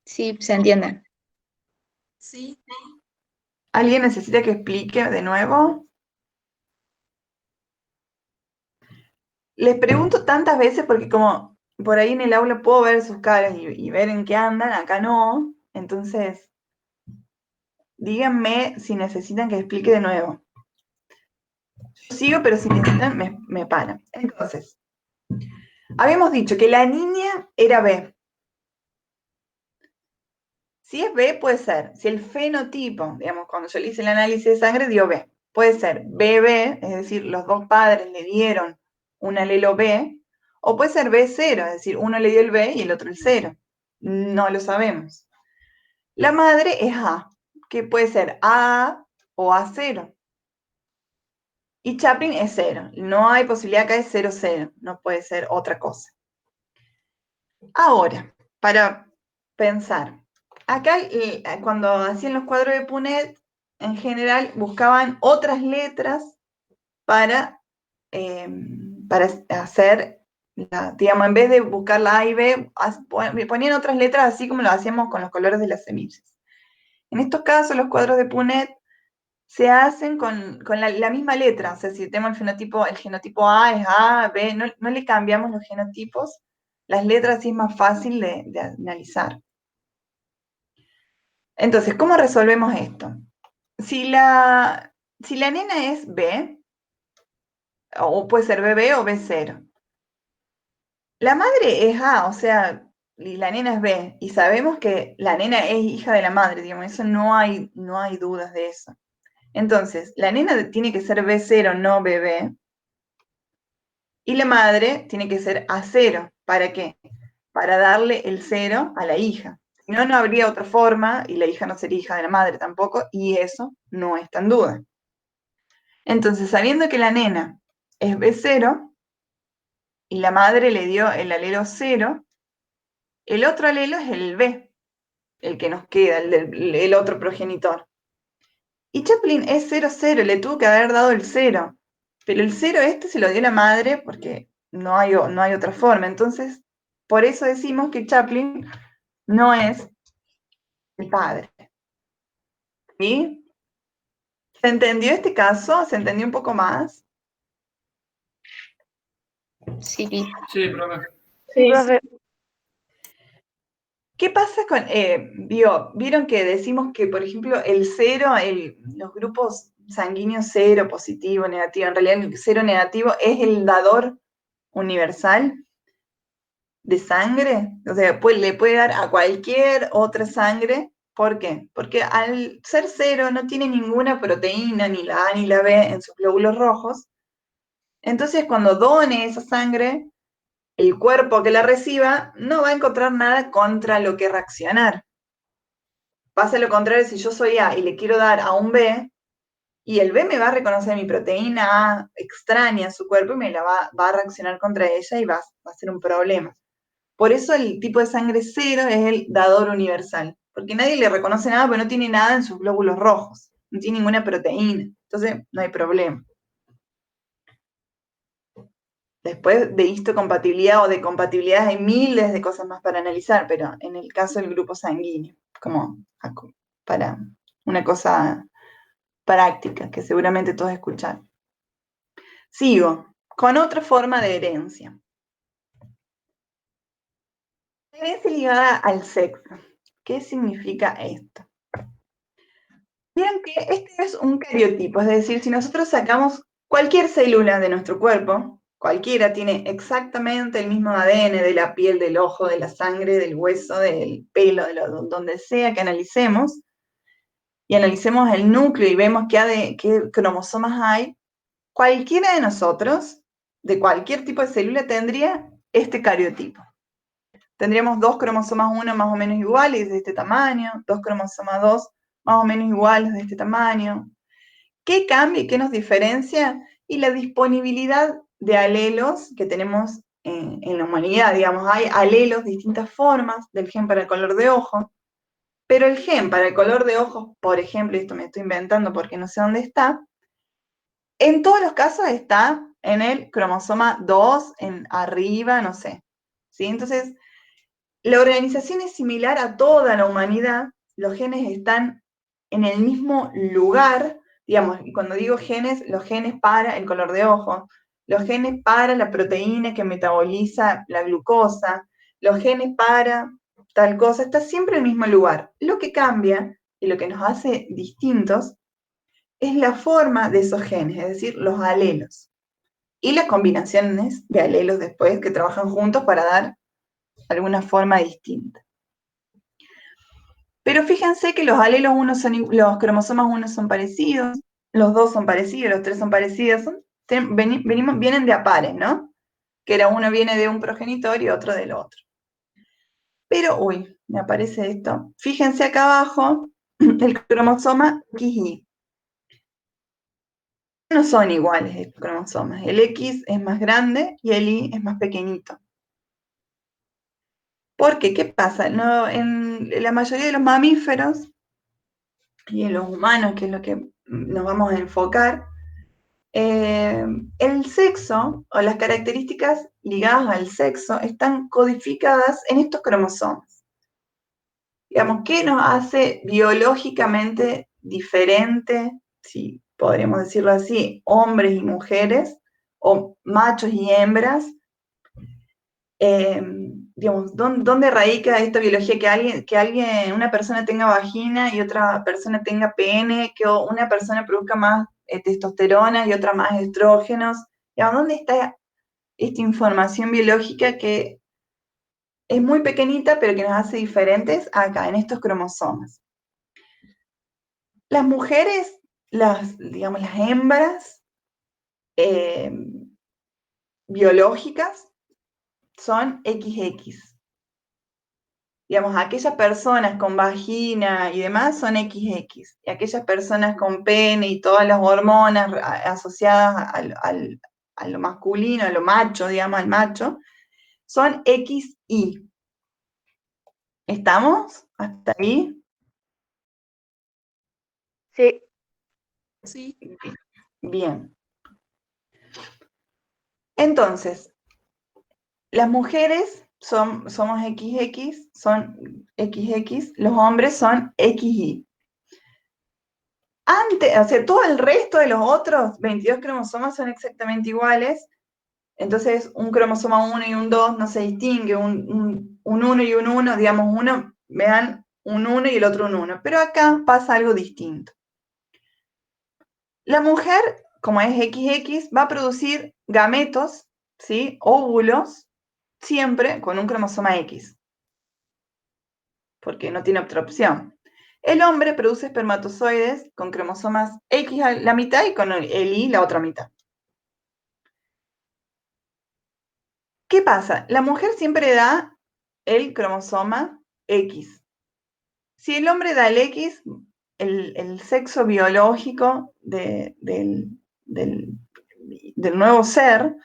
Sí, se entiende. Sí. ¿Alguien necesita que explique de nuevo? Les pregunto tantas veces porque como por ahí en el aula puedo ver sus caras y ver en qué andan, acá no. Entonces, díganme si necesitan que explique de nuevo. Yo sigo, pero si necesitan, me paran. Entonces, habíamos dicho que la niña era B. Si es B, puede ser, si el fenotipo, digamos, cuando yo le hice el análisis de sangre, dio B. Puede ser BB, es decir, los dos padres le dieron un alelo B, o puede ser B0, es decir, uno le dio el B y el otro el 0. No lo sabemos. La madre es A, que puede ser AA o A0. Y Chaplin es 0. No hay posibilidad acá de 0, 0. No puede ser otra cosa. Ahora, para pensar, acá cuando hacían los cuadros de Punet, en general buscaban otras letras para hacer, digamos, en vez de buscar la A y B, ponían otras letras así como lo hacíamos con los colores de las semillas. En estos casos, los cuadros de Punet se hacen con la misma letra, o sea, si tenemos el genotipo A es A, B, no le cambiamos los genotipos, las letras sí es más fácil de analizar. Entonces, ¿cómo resolvemos esto? Si la nena es B, o puede ser BB o B0, la madre es A, o sea, y la nena es B, y sabemos que la nena es hija de la madre, digamos, eso no hay dudas de eso. Entonces, la nena tiene que ser B0, no BB, y la madre tiene que ser A0. ¿Para qué? Para darle el 0 a la hija. Si no, no habría otra forma, y la hija no sería hija de la madre tampoco, y eso no está en duda. Entonces, sabiendo que la nena es B0, y la madre le dio el alelo 0, el otro alelo es el B, el que nos queda, el otro progenitor. Y Chaplin es 0, 0, le tuvo que haber dado el 0, pero el 0 se lo dio la madre porque no hay otra forma. Entonces, por eso decimos que Chaplin no es el padre. ¿Sí? ¿Se entendió este caso? ¿Se entendió un poco más? Sí. Sí, profe. Sí, profe. ¿Qué pasa con, vieron que decimos que, por ejemplo, el 0, los grupos sanguíneos 0, positivo, negativo, en realidad el 0 negativo es el dador universal de sangre? O sea, le puede dar a cualquier otra sangre. ¿Por qué? Porque al ser 0 no tiene ninguna proteína, ni la A ni la B en sus glóbulos rojos. Entonces, cuando done esa sangre, el cuerpo que la reciba no va a encontrar nada contra lo que reaccionar. Pasa lo contrario, si yo soy A y le quiero dar a un B, y el B me va a reconocer mi proteína A extraña a su cuerpo y me la va a reaccionar contra ella y va a ser un problema. Por eso el tipo de sangre 0 es el dador universal, porque nadie le reconoce nada porque no tiene nada en sus glóbulos rojos, no tiene ninguna proteína, entonces no hay problema. Después de histocompatibilidad o de compatibilidad hay miles de cosas más para analizar, pero en el caso del grupo sanguíneo, como para una cosa práctica que seguramente todos escucharon. Sigo con otra forma de herencia. Herencia ligada al sexo. ¿Qué significa esto? Vieron que este es un cariotipo, es decir, si nosotros sacamos cualquier célula de nuestro cuerpo, cualquiera tiene exactamente el mismo ADN de la piel, del ojo, de la sangre, del hueso, del pelo, donde sea que analicemos, y analicemos el núcleo y vemos qué cromosomas hay, cualquiera de nosotros, de cualquier tipo de célula, tendría este cariotipo. Tendríamos 2 cromosomas 1 más o menos iguales de este tamaño, 2 cromosomas 2 más o menos iguales de este tamaño. ¿Qué cambia y qué nos diferencia? Y la disponibilidad de alelos que tenemos en la humanidad, digamos, hay alelos, distintas formas del gen para el color de ojo, pero el gen para el color de ojos, por ejemplo, y esto me estoy inventando porque no sé dónde está, en todos los casos está en el cromosoma 2, en arriba, no sé. ¿Sí? Entonces, la organización es similar a toda la humanidad, los genes están en el mismo lugar, digamos, y cuando digo genes, los genes para el color de ojo, los genes para la proteína que metaboliza la glucosa, los genes para tal cosa, está siempre en el mismo lugar. Lo que cambia y lo que nos hace distintos es la forma de esos genes, es decir, los alelos. Y las combinaciones de alelos después que trabajan juntos para dar alguna forma distinta. Pero fíjense que los alelos los cromosomas 1 son parecidos, los 2 son parecidos, los 3 son parecidos, vienen de a pares, ¿no? Que uno viene de un progenitor y otro del otro. Pero, uy, me aparece esto. Fíjense acá abajo, el cromosoma XY. No son iguales estos cromosomas. El X es más grande y el Y es más pequeñito. ¿Por qué? ¿Qué pasa? No, en la mayoría de los mamíferos y en los humanos, que es lo que nos vamos a enfocar, el sexo o las características ligadas al sexo están codificadas en estos cromosomas. Digamos, ¿qué nos hace biológicamente diferente, si podríamos decirlo así, hombres y mujeres, o machos y hembras? Digamos, ¿dónde radica esta biología que una persona tenga vagina y otra persona tenga pene, que una persona produzca más testosterona y otra más estrógenos? Digamos, ¿dónde está esta información biológica que es muy pequeñita, pero que nos hace diferentes acá, en estos cromosomas? Las mujeres, digamos, las hembras biológicas son XX. Digamos, aquellas personas con vagina y demás son XX, y aquellas personas con pene y todas las hormonas asociadas a lo masculino, a lo macho, digamos, al macho, son XY. ¿Estamos hasta ahí? Sí. Sí. Bien. Entonces, las mujeres somos XX, son XX, los hombres son XY. O sea, todo el resto de los otros 22 cromosomas son exactamente iguales, entonces un cromosoma 1 y un 2 no se distingue, un 1 y un 1, digamos, vean un 1 y el otro un 1, pero acá pasa algo distinto. La mujer, como es XX, va a producir gametos, ¿sí? Óvulos, siempre con un cromosoma X, porque no tiene otra opción. El hombre produce espermatozoides con cromosomas X a la mitad y con el Y la otra mitad. ¿Qué pasa? La mujer siempre da el cromosoma X. Si el hombre da el X, el sexo biológico del nuevo ser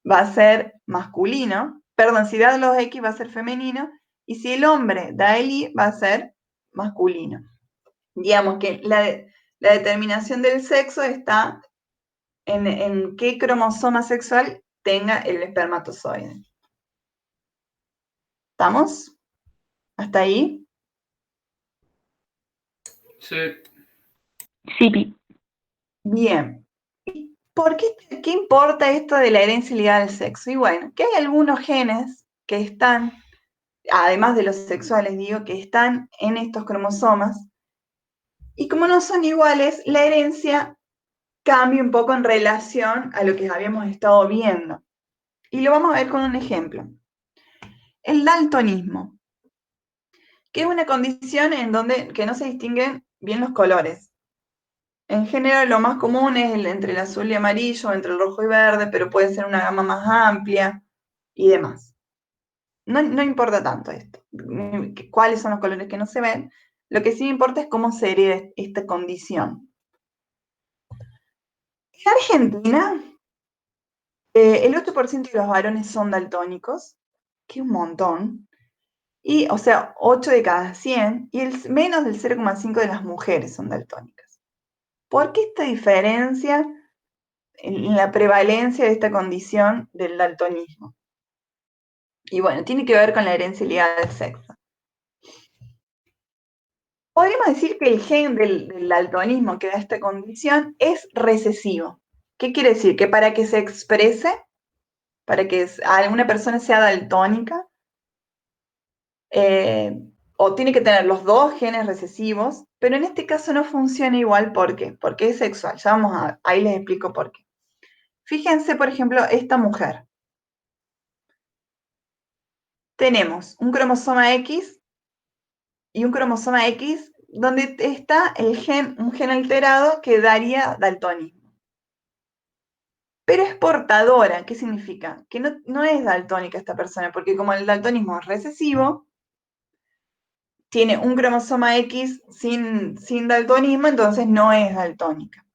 va a ser masculino. Perdón, si da los X va a ser femenino. Y si el hombre da el Y, va a ser masculino. Digamos que la determinación del sexo está en qué cromosoma sexual tenga el espermatozoide. ¿Estamos? ¿Hasta ahí? Sí. Sí. Bien. ¿Qué importa esto de la herencia ligada al sexo? Y bueno, que hay algunos genes que están, además de los sexuales, digo, que están en estos cromosomas, y como no son iguales, la herencia cambia un poco en relación a lo que habíamos estado viendo. Y lo vamos a ver con un ejemplo. El daltonismo, que es una condición en donde que no se distinguen bien los colores. En general lo más común es entre el azul y amarillo, entre el rojo y verde, pero puede ser una gama más amplia y demás. No importa tanto esto, cuáles son los colores que no se ven. Lo que sí importa es cómo se hereda esta condición. En Argentina El 8% de los varones son daltónicos, que es un montón, y, o sea, 8 de cada 100, y menos del 0,5 de las mujeres son daltónicas. ¿Por qué esta diferencia en la prevalencia de esta condición del daltonismo? Y bueno, tiene que ver con la herencia ligada al sexo. Podríamos decir que el gen del daltonismo que da esta condición es recesivo. ¿Qué quiere decir? Que para que se exprese, para que alguna persona sea daltónica, o tiene que tener los dos genes recesivos, pero en este caso no funciona igual. ¿Por qué? Porque es sexual. Ya vamos a ver, ahí les explico por qué. Fíjense, por ejemplo, esta mujer. Tenemos un cromosoma X y un cromosoma X donde está un gen alterado que daría daltonismo. Pero es portadora. ¿Qué significa? Que no es daltónica esta persona, porque como el daltonismo es recesivo, tiene un cromosoma X sin daltonismo, entonces no es daltónica.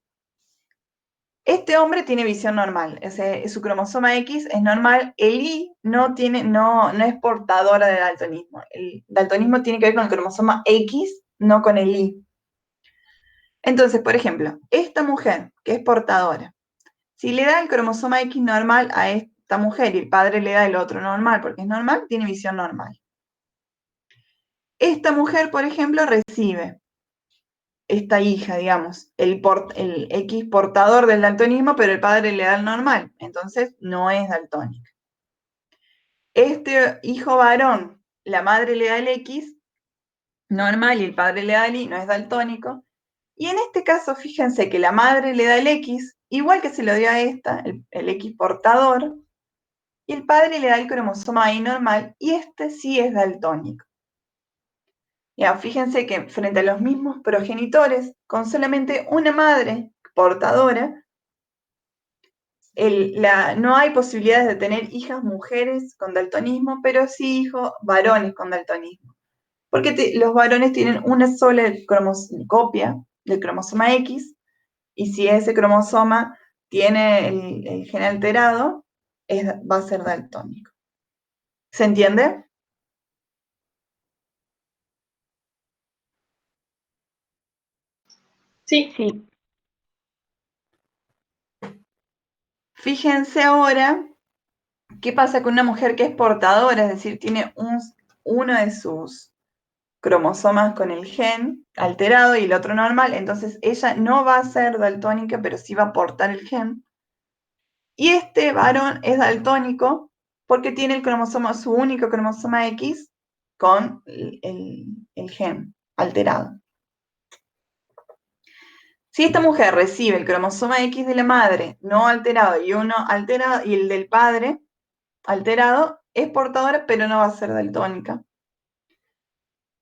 Este hombre tiene visión normal, su cromosoma X es normal, el Y no es portadora de daltonismo. El daltonismo tiene que ver con el cromosoma X, no con el Y. Entonces, por ejemplo, esta mujer que es portadora, si le da el cromosoma X normal a esta mujer y el padre le da el otro normal, porque es normal, tiene visión normal. Esta mujer, por ejemplo, recibe esta hija, digamos, el X portador del daltonismo, pero el padre le da el normal, entonces no es daltónica. Este hijo varón, la madre le da el X normal y el padre le da el Y, no es daltónico. Y en este caso, fíjense que la madre le da el X, igual que se lo dio a esta, el X portador, y el padre le da el cromosoma Y normal, y este sí es daltónico. Ya, fíjense que frente a los mismos progenitores, con solamente una madre portadora, no hay posibilidades de tener hijas mujeres con daltonismo, pero sí hijos varones con daltonismo. Porque los varones tienen una sola copia del cromosoma X, y si ese cromosoma tiene el gen alterado, va a ser daltónico. ¿Se entiende? Sí. Sí. Fíjense ahora qué pasa con una mujer que es portadora, es decir, tiene uno de sus cromosomas con el gen alterado y el otro normal, entonces ella no va a ser daltónica, pero sí va a portar el gen. Y este varón es daltónico porque tiene su único cromosoma X con el gen alterado. Si esta mujer recibe el cromosoma X de la madre no alterado y uno alterado y el del padre alterado, es portadora pero no va a ser daltónica.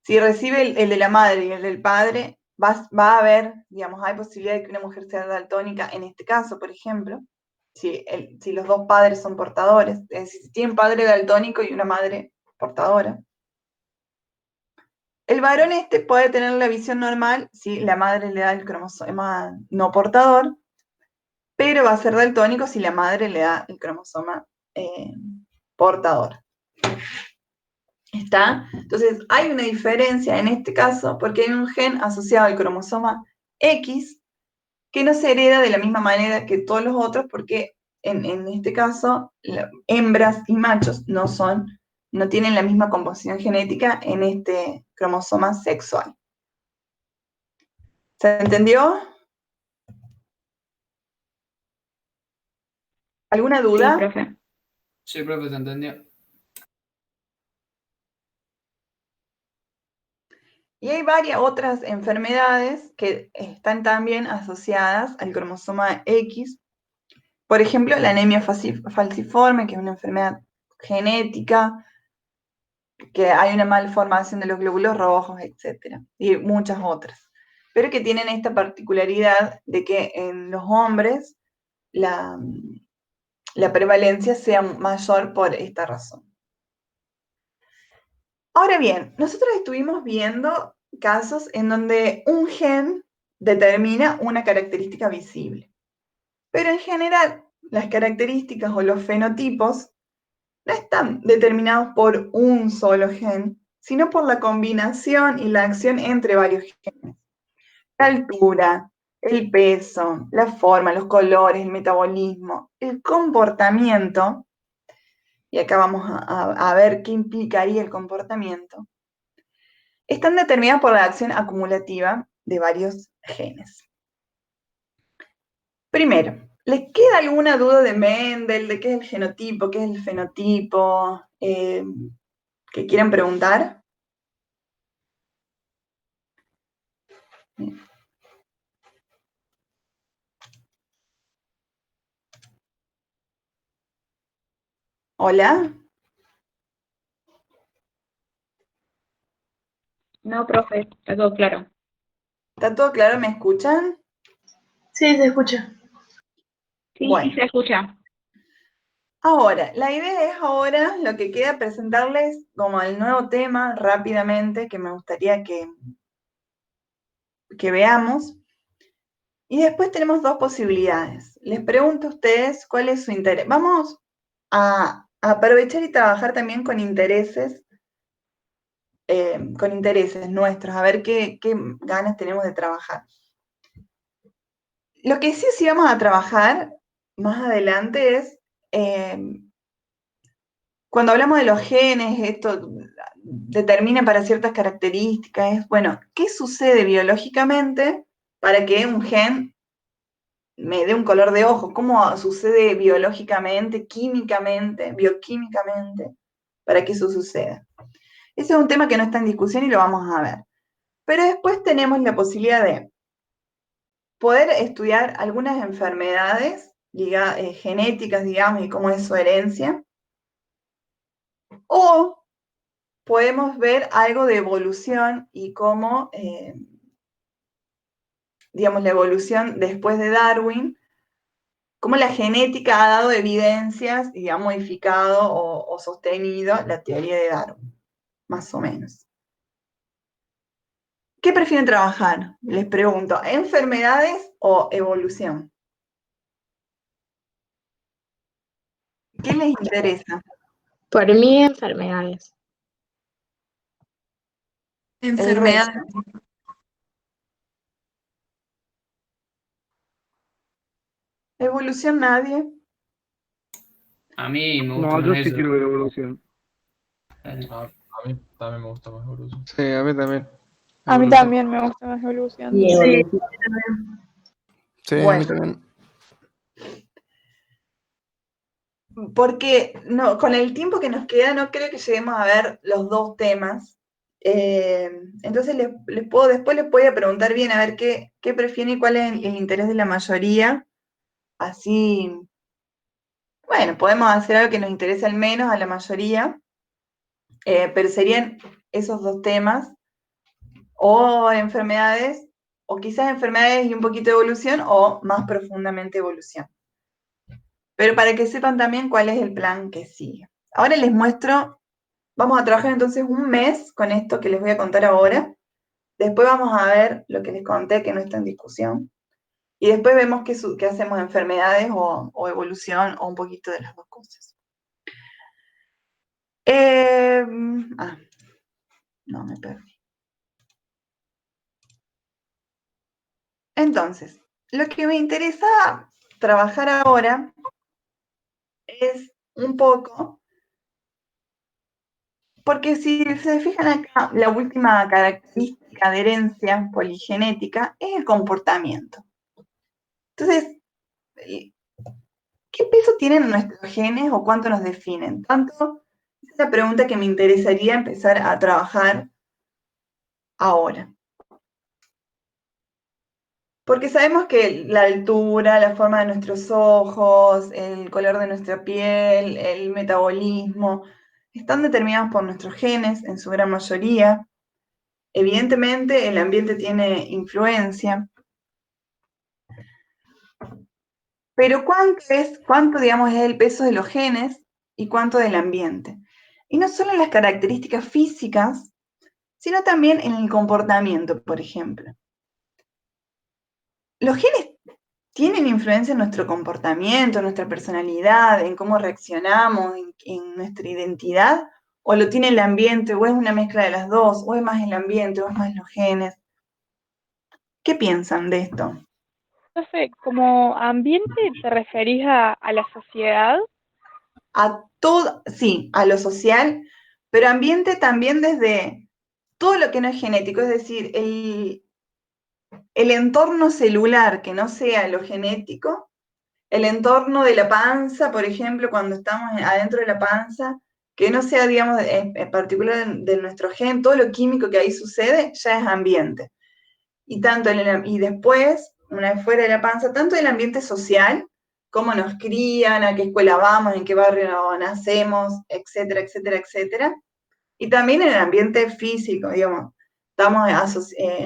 Si recibe el de la madre y el del padre, va a haber, digamos, hay posibilidad de que una mujer sea daltónica en este caso, por ejemplo, si los dos padres son portadores, es decir, si tiene un padre daltónico y una madre portadora. El varón puede tener la visión normal si la madre le da el cromosoma no portador, pero va a ser daltónico si la madre le da el cromosoma portador. ¿Está? Entonces, hay una diferencia en este caso porque hay un gen asociado al cromosoma X que no se hereda de la misma manera que todos los otros porque en este caso hembras y machos no tienen la misma composición genética en este cromosoma sexual. ¿Se entendió? ¿Alguna duda? Sí, profe. Sí, profe, se entendió. Y hay varias otras enfermedades que están también asociadas al cromosoma X. Por ejemplo, la anemia falciforme, que es una enfermedad genética, que hay una malformación de los glóbulos rojos, etc. Y muchas otras. Pero que tienen esta particularidad de que en los hombres la prevalencia sea mayor por esta razón. Ahora bien, nosotros estuvimos viendo casos en donde un gen determina una característica visible. Pero en general, las características o los fenotipos no están determinados por un solo gen, sino por la combinación y la acción entre varios genes. La altura, el peso, la forma, los colores, el metabolismo, el comportamiento, y acá vamos a ver qué implicaría el comportamiento, están determinados por la acción acumulativa de varios genes. Primero, ¿les queda alguna duda de Mendel, de qué es el genotipo, qué es el fenotipo, que quieran preguntar? ¿Hola? No, profe, está todo claro. ¿Está todo claro? ¿Me escuchan? Sí, se escucha. Sí, Bueno. sí se escucha. Ahora, la idea es ahora lo que queda presentarles como el nuevo tema rápidamente que me gustaría que veamos. Y después tenemos dos posibilidades. Les pregunto a ustedes cuál es su interés. Vamos a aprovechar y trabajar también con intereses nuestros, a ver qué ganas tenemos de trabajar. Lo que sí vamos a trabajar más adelante es, cuando hablamos de los genes, esto determina para ciertas características, es, bueno, ¿qué sucede biológicamente para que un gen me dé un color de ojo? ¿Cómo sucede biológicamente, químicamente, bioquímicamente, para que eso suceda? Ese es un tema que no está en discusión y lo vamos a ver. Pero después tenemos la posibilidad de poder estudiar algunas enfermedades genéticas, digamos, y cómo es su herencia, o podemos ver algo de evolución y cómo, digamos, la evolución después de Darwin, cómo la genética ha dado evidencias y ha modificado o sostenido la teoría de Darwin, más o menos. ¿Qué prefieren trabajar? Les pregunto, ¿enfermedades o evolución? ¿Qué les interesa? Por mí, enfermedades. Enfermedades. ¿Evolución nadie? A mí me gusta No, yo más sí eso. quiero ver evolución. Dale. A mí también me gusta más evolución. Sí, a mí también. A mí Evolución. también me gusta más evolución. Y Sí, evolución. Sí, a mí Bueno. también. Porque no, con el tiempo que nos queda no creo que lleguemos a ver los dos temas. Entonces después les voy a preguntar bien a ver qué prefieren y cuál es el interés de la mayoría. Así, bueno, podemos hacer algo que nos interese al menos a la mayoría, pero serían esos dos temas, o enfermedades, o quizás enfermedades y un poquito de evolución, o más profundamente evolución. Pero para que sepan también cuál es el plan que sigue. Ahora les muestro, vamos a trabajar entonces un mes con esto que les voy a contar ahora. Después vamos a ver lo que les conté que no está en discusión. Y después vemos qué hacemos, enfermedades o evolución o un poquito de las dos cosas. No, me perdí. Entonces, lo que me interesa trabajar ahora es un poco, porque si se fijan acá, la última característica de herencia poligenética es el comportamiento. Entonces, ¿qué peso tienen nuestros genes o cuánto nos definen? Tanto, esa es la pregunta que me interesaría empezar a trabajar ahora. Porque sabemos que la altura, la forma de nuestros ojos, el color de nuestra piel, el metabolismo, están determinados por nuestros genes en su gran mayoría. Evidentemente, el ambiente tiene influencia. Pero ¿cuánto, digamos, es el peso de los genes y cuánto del ambiente? Y no solo en las características físicas, sino también en el comportamiento, por ejemplo. Los genes tienen influencia en nuestro comportamiento, en nuestra personalidad, en cómo reaccionamos, en nuestra identidad, o lo tiene el ambiente, o es una mezcla de las dos, o es más el ambiente, o es más los genes. ¿Qué piensan de esto? No sé, como ambiente te referís a la sociedad. A todo, sí, a lo social, pero ambiente también desde todo lo que no es genético, es decir, el entorno celular que no sea lo genético, el entorno de la panza, por ejemplo, cuando estamos adentro de la panza, que no sea, digamos, en particular de nuestro gen, todo lo químico que ahí sucede ya es ambiente. Y, y después, una vez fuera de la panza, tanto el ambiente social, cómo nos crían, a qué escuela vamos, en qué barrio nacemos, etcétera, etcétera, etcétera. Y también en el ambiente físico, digamos, estamos,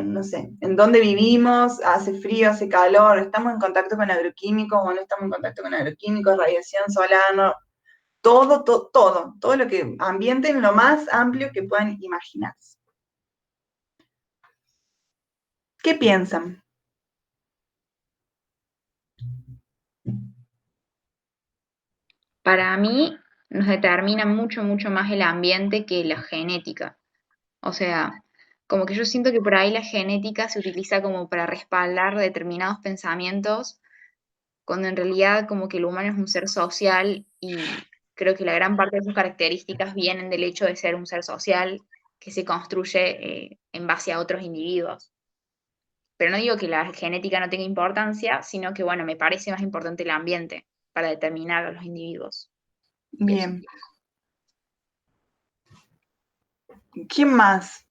no sé, en dónde vivimos, hace frío, hace calor, estamos en contacto con agroquímicos o no estamos en contacto con agroquímicos, radiación solar, no, todo lo que ambiente en lo más amplio que puedan imaginarse. ¿Qué piensan? Para mí nos determina mucho, mucho más el ambiente que la genética. O sea, como que yo siento que por ahí la genética se utiliza como para respaldar determinados pensamientos, cuando en realidad como que el humano es un ser social y creo que la gran parte de sus características vienen del hecho de ser un ser social que se construye en base a otros individuos. Pero no digo que la genética no tenga importancia, sino que, bueno, me parece más importante el ambiente para determinar a los individuos. Bien. ¿Quién más?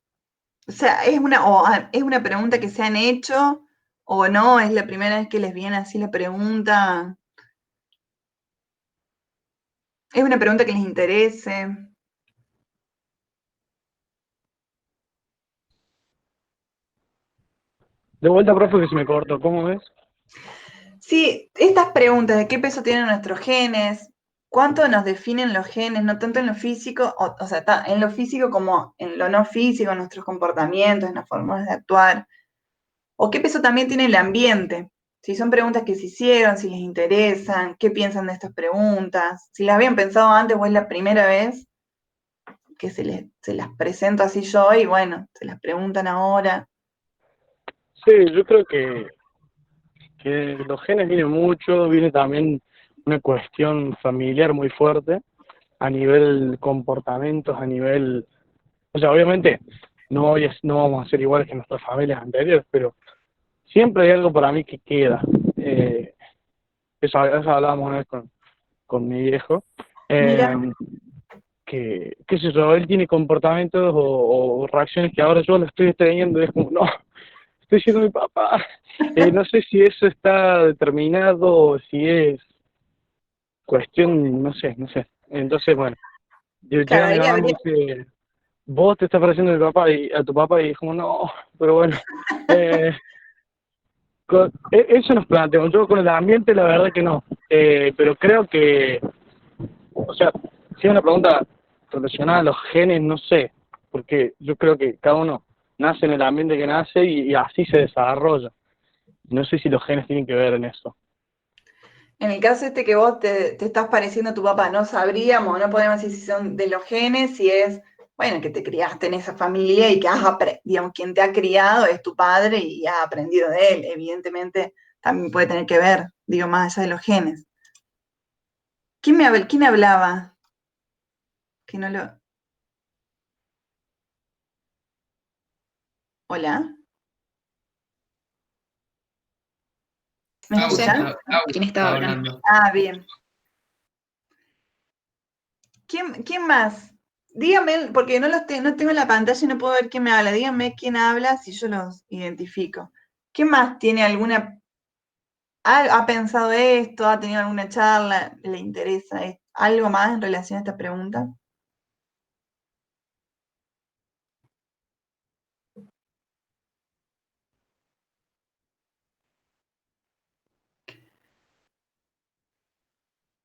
O sea, es una pregunta que se han hecho o no, es la primera vez que les viene así la pregunta. Es una pregunta que les interese. De vuelta, profe, que se me cortó. ¿Cómo es? Sí, estas preguntas de qué peso tienen nuestros genes, cuánto nos definen los genes, no tanto en lo físico, o sea, en lo físico como en lo no físico, en nuestros comportamientos, en las formas de actuar, o qué peso también tiene el ambiente. Si son preguntas que se hicieron, si les interesan, qué piensan de estas preguntas, si las habían pensado antes o es la primera vez que se las presento así yo y bueno, se las preguntan ahora. Sí, yo creo que los genes vienen mucho, viene también una cuestión familiar muy fuerte a nivel comportamientos, a nivel, o sea, obviamente no vamos a ser iguales que nuestras familias anteriores, pero siempre hay algo para mí que queda. Eso hablábamos una vez con mi viejo, Mira, que, qué sé yo, él tiene comportamientos o reacciones que ahora yo lo estoy teniendo y es como, no, estoy siendo mi papá. No sé si eso está determinado o si es cuestión, no sé. Entonces, bueno, yo llega claro, mi ahí mamá y me habría, dice, vos te estás pareciendo a tu papá, y es como, no, pero bueno. Eh, eso nos planteamos. Yo con el ambiente, la verdad que no. Pero creo que, o sea, si es una pregunta relacionada a los genes, no sé, porque yo creo que cada uno nace en el ambiente que nace y así se desarrolla. No sé si los genes tienen que ver en eso. en el caso este que vos te estás pareciendo a tu papá, no sabríamos, no podemos decir si son de los genes, si es, bueno, que te criaste en esa familia y que digamos, quien te ha criado es tu padre y has aprendido de él. Evidentemente también puede tener que ver, digo, más allá de los genes. ¿Quién hablaba? Que no lo... ¿Hola? ¿Me No sé escuchan? quién estaba hablando. Ah, bien. ¿Quién más? Díganme, porque no tengo en la pantalla y no puedo ver quién me habla. Díganme quién habla si yo los identifico. ¿Quién más tiene ha pensado esto, ha tenido alguna charla, le interesa algo más en relación a esta pregunta?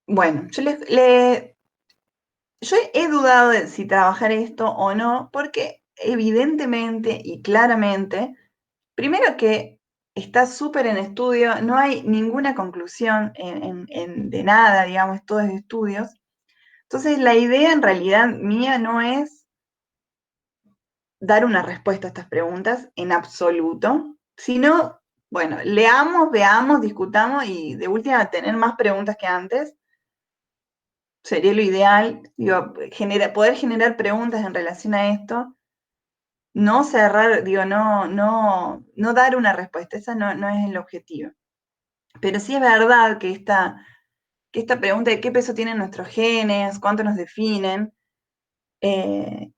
Bueno, yo he dudado de si trabajar esto o no, porque evidentemente y claramente, primero que está súper en estudio, no hay ninguna conclusión de nada, digamos, todo es estudios. Entonces, la idea en realidad mía no es dar una respuesta a estas preguntas en absoluto, sino, bueno, leamos, veamos, discutamos y de última tener más preguntas que antes. Sería lo ideal, digo, poder generar preguntas en relación a esto, no cerrar, digo, no dar una respuesta, esa no es el objetivo. Pero sí es verdad que esta pregunta de qué peso tienen nuestros genes, cuánto nos definen, que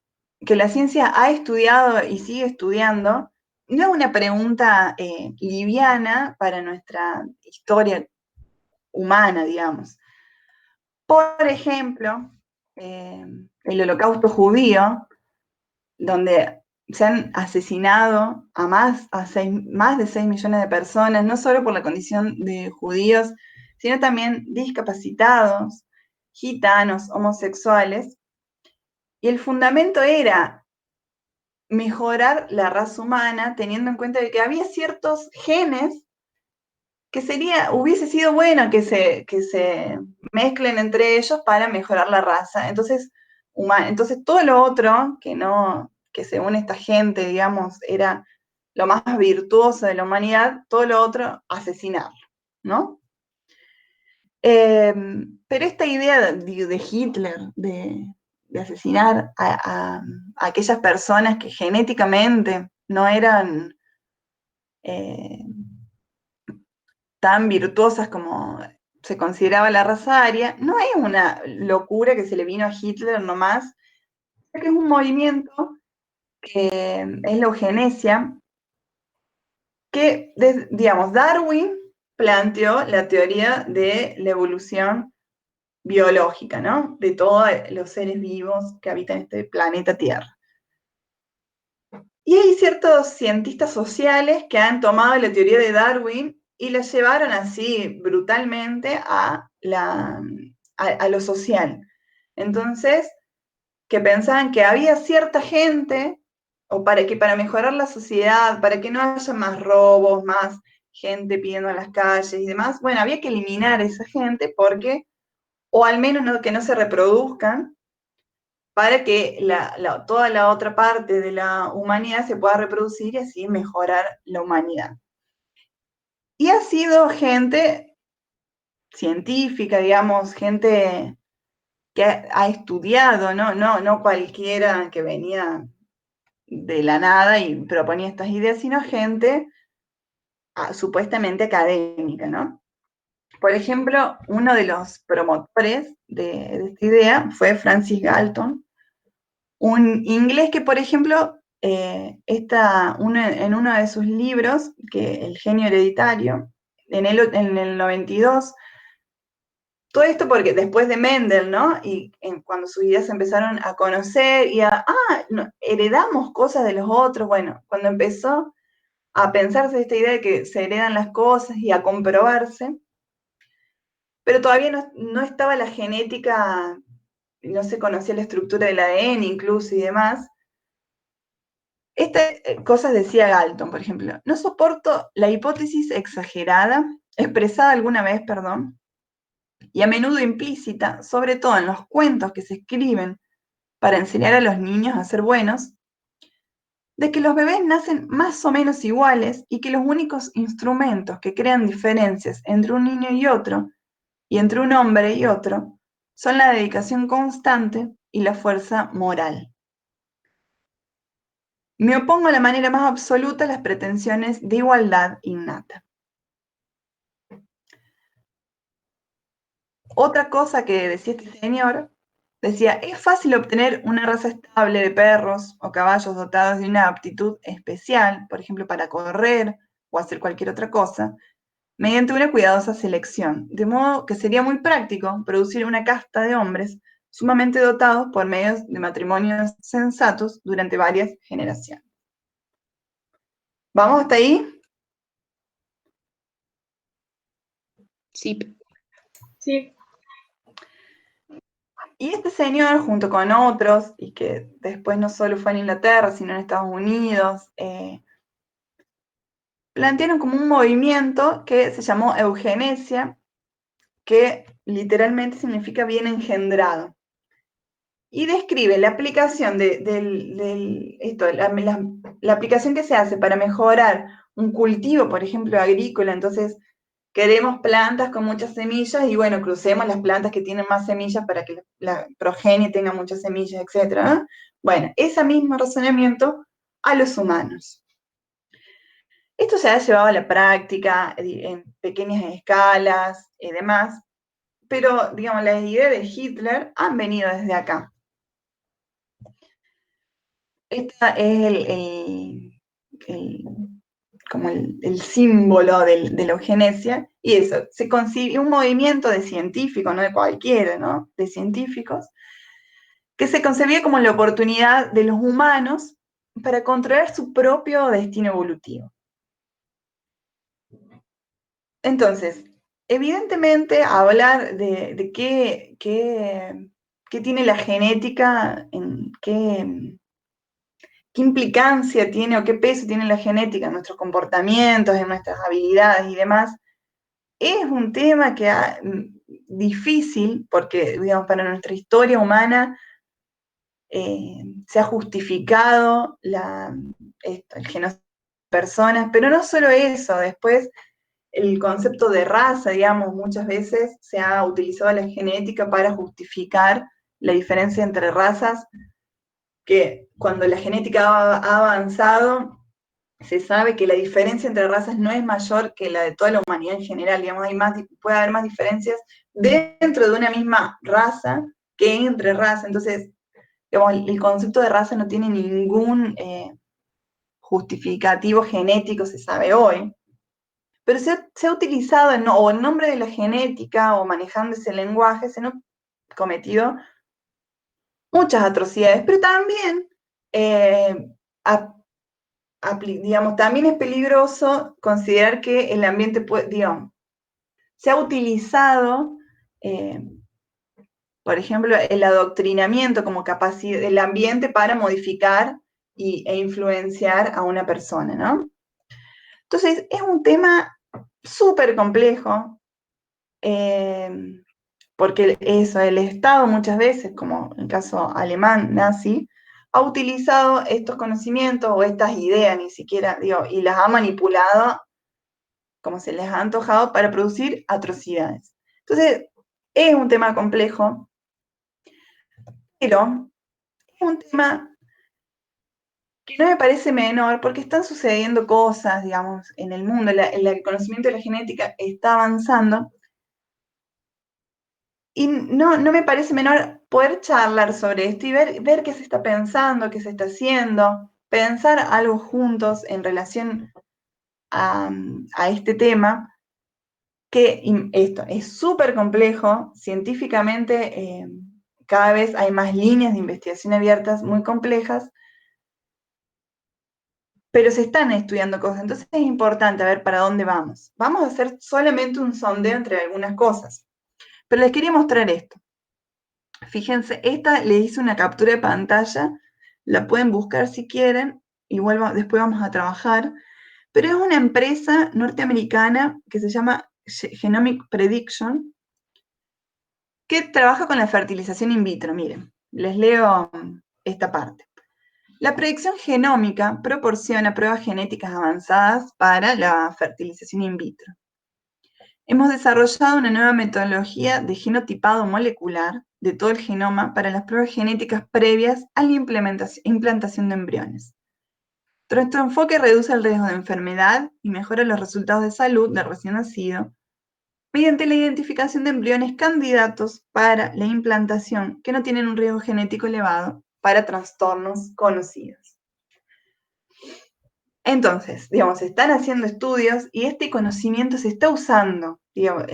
la ciencia ha estudiado y sigue estudiando, no es una pregunta liviana para nuestra historia humana, digamos. Por ejemplo, el Holocausto judío, donde se han asesinado a más de 6 millones de personas, no solo por la condición de judíos, sino también discapacitados, gitanos, homosexuales. Y el fundamento era mejorar la raza humana, teniendo en cuenta de que había ciertos genes que hubiese sido bueno que se mezclen entre ellos para mejorar la raza. Entonces todo lo otro, que según esta gente, digamos, era lo más virtuoso de la humanidad, todo lo otro, asesinarlo, ¿no? Pero esta idea de Hitler, de asesinar a aquellas personas que genéticamente no eran tan virtuosas como se consideraba la raza aria, no es una locura que se le vino a Hitler nomás, que es un movimiento que es la eugenesia, que, digamos, Darwin planteó la teoría de la evolución biológica, ¿no? De todos los seres vivos que habitan este planeta Tierra. Y hay ciertos cientistas sociales que han tomado la teoría de Darwin y la llevaron así brutalmente a lo social. Entonces, que pensaban que había cierta gente, o para mejorar la sociedad, para que no haya más robos, más gente pidiendo en las calles y demás, bueno, había que eliminar a esa gente porque, o al menos que no se reproduzcan, para que toda la otra parte de la humanidad se pueda reproducir y así mejorar la humanidad. Y ha sido gente científica, digamos, gente que ha estudiado, no cualquiera que venía de la nada y proponía estas ideas, sino gente supuestamente académica, ¿no? Por ejemplo, uno de los promotores de esta idea fue Francis Galton, un inglés que, por ejemplo, en uno de sus libros, que El genio hereditario, en el 92, todo esto porque después de Mendel, ¿no? Y cuando sus ideas se empezaron a conocer y heredamos cosas de los otros, bueno, cuando empezó a pensarse esta idea de que se heredan las cosas y a comprobarse, pero todavía no estaba la genética, no se conocía la estructura del ADN incluso y demás. Estas cosas decía Galton, por ejemplo. No soporto la hipótesis exagerada, expresada alguna vez, perdón, y a menudo implícita, sobre todo en los cuentos que se escriben para enseñar a los niños a ser buenos, de que los bebés nacen más o menos iguales y que los únicos instrumentos que crean diferencias entre un niño y otro, y entre un hombre y otro, son la dedicación constante y la fuerza moral. Me opongo a la manera más absoluta a las pretensiones de igualdad innata. Otra cosa que decía este señor, decía, es fácil obtener una raza estable de perros o caballos dotados de una aptitud especial, por ejemplo, para correr o hacer cualquier otra cosa, mediante una cuidadosa selección, de modo que sería muy práctico producir una casta de hombres sumamente dotados por medio de matrimonios sensatos durante varias generaciones. ¿Vamos hasta ahí? Sí. Sí. Y este señor, junto con otros, y que después no solo fue en Inglaterra, sino en Estados Unidos, plantearon como un movimiento que se llamó eugenesia, que literalmente significa bien engendrado. Y describe la aplicación la aplicación que se hace para mejorar un cultivo, por ejemplo, agrícola. Entonces, queremos plantas con muchas semillas y bueno, crucemos las plantas que tienen más semillas para que la progenie tenga muchas semillas, etc. ¿no? Bueno, ese mismo razonamiento a los humanos. Esto se ha llevado a la práctica en pequeñas escalas y demás, pero, digamos, las ideas de Hitler han venido desde acá. Esta es como el símbolo de la eugenesia, y eso, se concibe un movimiento de científicos, no de cualquiera, ¿no? De científicos, que se concebía como la oportunidad de los humanos para controlar su propio destino evolutivo. Entonces, evidentemente, hablar de qué tiene la genética, qué implicancia tiene o qué peso tiene la genética en nuestros comportamientos, en nuestras habilidades y demás, es un tema difícil, porque, digamos, para nuestra historia humana se ha justificado el genocidio de personas, pero no solo eso, después el concepto de raza, digamos, muchas veces se ha utilizado la genética para justificar la diferencia entre razas, que cuando la genética ha avanzado, se sabe que la diferencia entre razas no es mayor que la de toda la humanidad en general, digamos, puede haber más diferencias dentro de una misma raza que entre razas. Entonces, digamos, el concepto de raza no tiene ningún justificativo genético, se sabe hoy, pero se ha utilizado o en nombre de la genética o manejando ese lenguaje, se han cometido muchas atrocidades, pero también digamos, también es peligroso considerar que el ambiente puede, digamos, se ha utilizado, por ejemplo, el adoctrinamiento como capacidad del ambiente para modificar e influenciar a una persona, ¿no? Entonces, es un tema súper complejo, porque el Estado muchas veces, como en el caso alemán nazi, ha utilizado estos conocimientos o estas ideas, ni siquiera, digo, y las ha manipulado como se les ha antojado para producir atrocidades. Entonces, es un tema complejo, pero es un tema que no me parece menor porque están sucediendo cosas, digamos, en el mundo, el conocimiento de la genética está avanzando, y no me parece menor poder charlar sobre esto y ver qué se está pensando, qué se está haciendo, pensar algo juntos en relación a este tema, que esto es súper complejo, científicamente cada vez hay más líneas de investigación abiertas muy complejas, pero se están estudiando cosas, entonces es importante ver para dónde vamos. Vamos a hacer solamente un sondeo entre algunas cosas, pero les quería mostrar esto. Fíjense, esta le hice una captura de pantalla, la pueden buscar si quieren, igual después vamos a trabajar, pero es una empresa norteamericana que se llama Genomic Prediction, que trabaja con la fertilización in vitro. Miren, les leo esta parte. La predicción genómica proporciona pruebas genéticas avanzadas para la fertilización in vitro. Hemos desarrollado una nueva metodología de genotipado molecular de todo el genoma para las pruebas genéticas previas a la implantación de embriones. Nuestro enfoque reduce el riesgo de enfermedad y mejora los resultados de salud del recién nacido mediante la identificación de embriones candidatos para la implantación que no tienen un riesgo genético elevado para trastornos conocidos. Entonces, digamos, se están haciendo estudios y este conocimiento se está usando, digamos,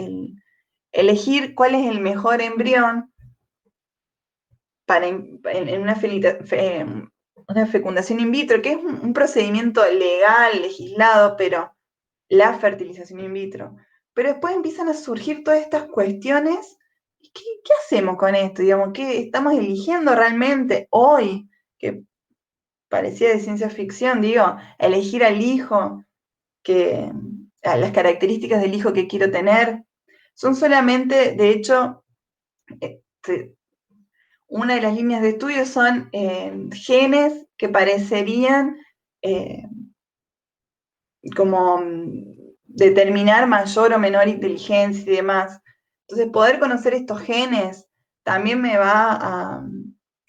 elegir cuál es el mejor embrión para en una fecundación in vitro, que es un procedimiento legal, legislado, pero la fertilización in vitro. Pero después empiezan a surgir todas estas cuestiones. ¿Qué hacemos con esto? Digamos, ¿qué estamos eligiendo realmente hoy? Que parecía de ciencia ficción, digo, elegir al hijo las características del hijo que quiero tener. Son solamente, de hecho, una de las líneas de estudio son genes que parecerían como determinar mayor o menor inteligencia y demás. Entonces, poder conocer estos genes también me va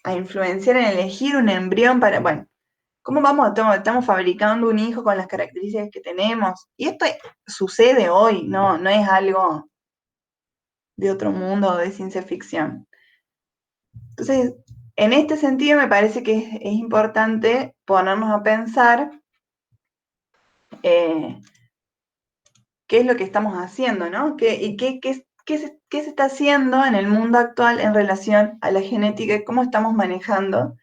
a influenciar en elegir un embrión para, bueno, ¿cómo estamos fabricando un hijo con las características que tenemos? Y esto sucede hoy, no es algo de otro mundo o de ciencia ficción. Entonces, en este sentido me parece que es importante ponernos a pensar qué es lo que estamos haciendo, ¿no? ¿Qué se está haciendo en el mundo actual en relación a la genética y cómo estamos manejando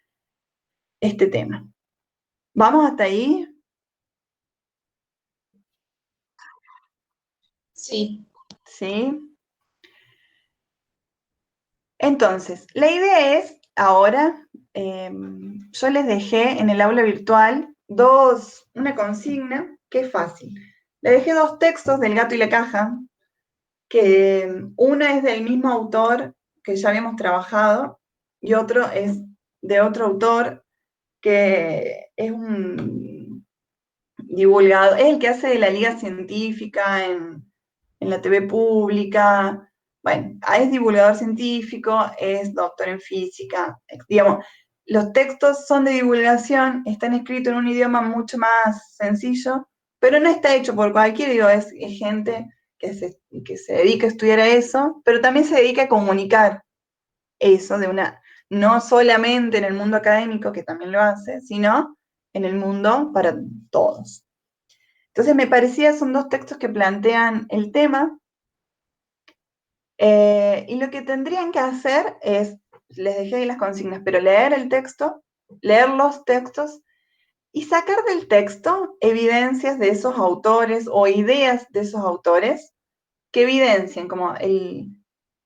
este tema? ¿Vamos hasta ahí? Sí. Sí. Entonces, la idea es, ahora, yo les dejé en el aula virtual una consigna que es fácil. Les dejé 2 textos del gato y la caja, que uno es del mismo autor que ya habíamos trabajado y otro es de otro autor que es un divulgador, es el que hace de la Liga Científica en la TV pública. Bueno, es divulgador científico, es doctor en física, digamos, los textos son de divulgación, están escritos en un idioma mucho más sencillo, pero no está hecho por cualquiera, digo, es gente que se dedica a estudiar a eso, pero también se dedica a comunicar eso no solamente en el mundo académico, que también lo hace, sino en el mundo para todos. Entonces me parecía, son 2 textos que plantean el tema, y lo que tendrían que hacer es, les dejé ahí las consignas, pero leer el texto, leer los textos y sacar del texto evidencias de esos autores o ideas de esos autores que evidencian como el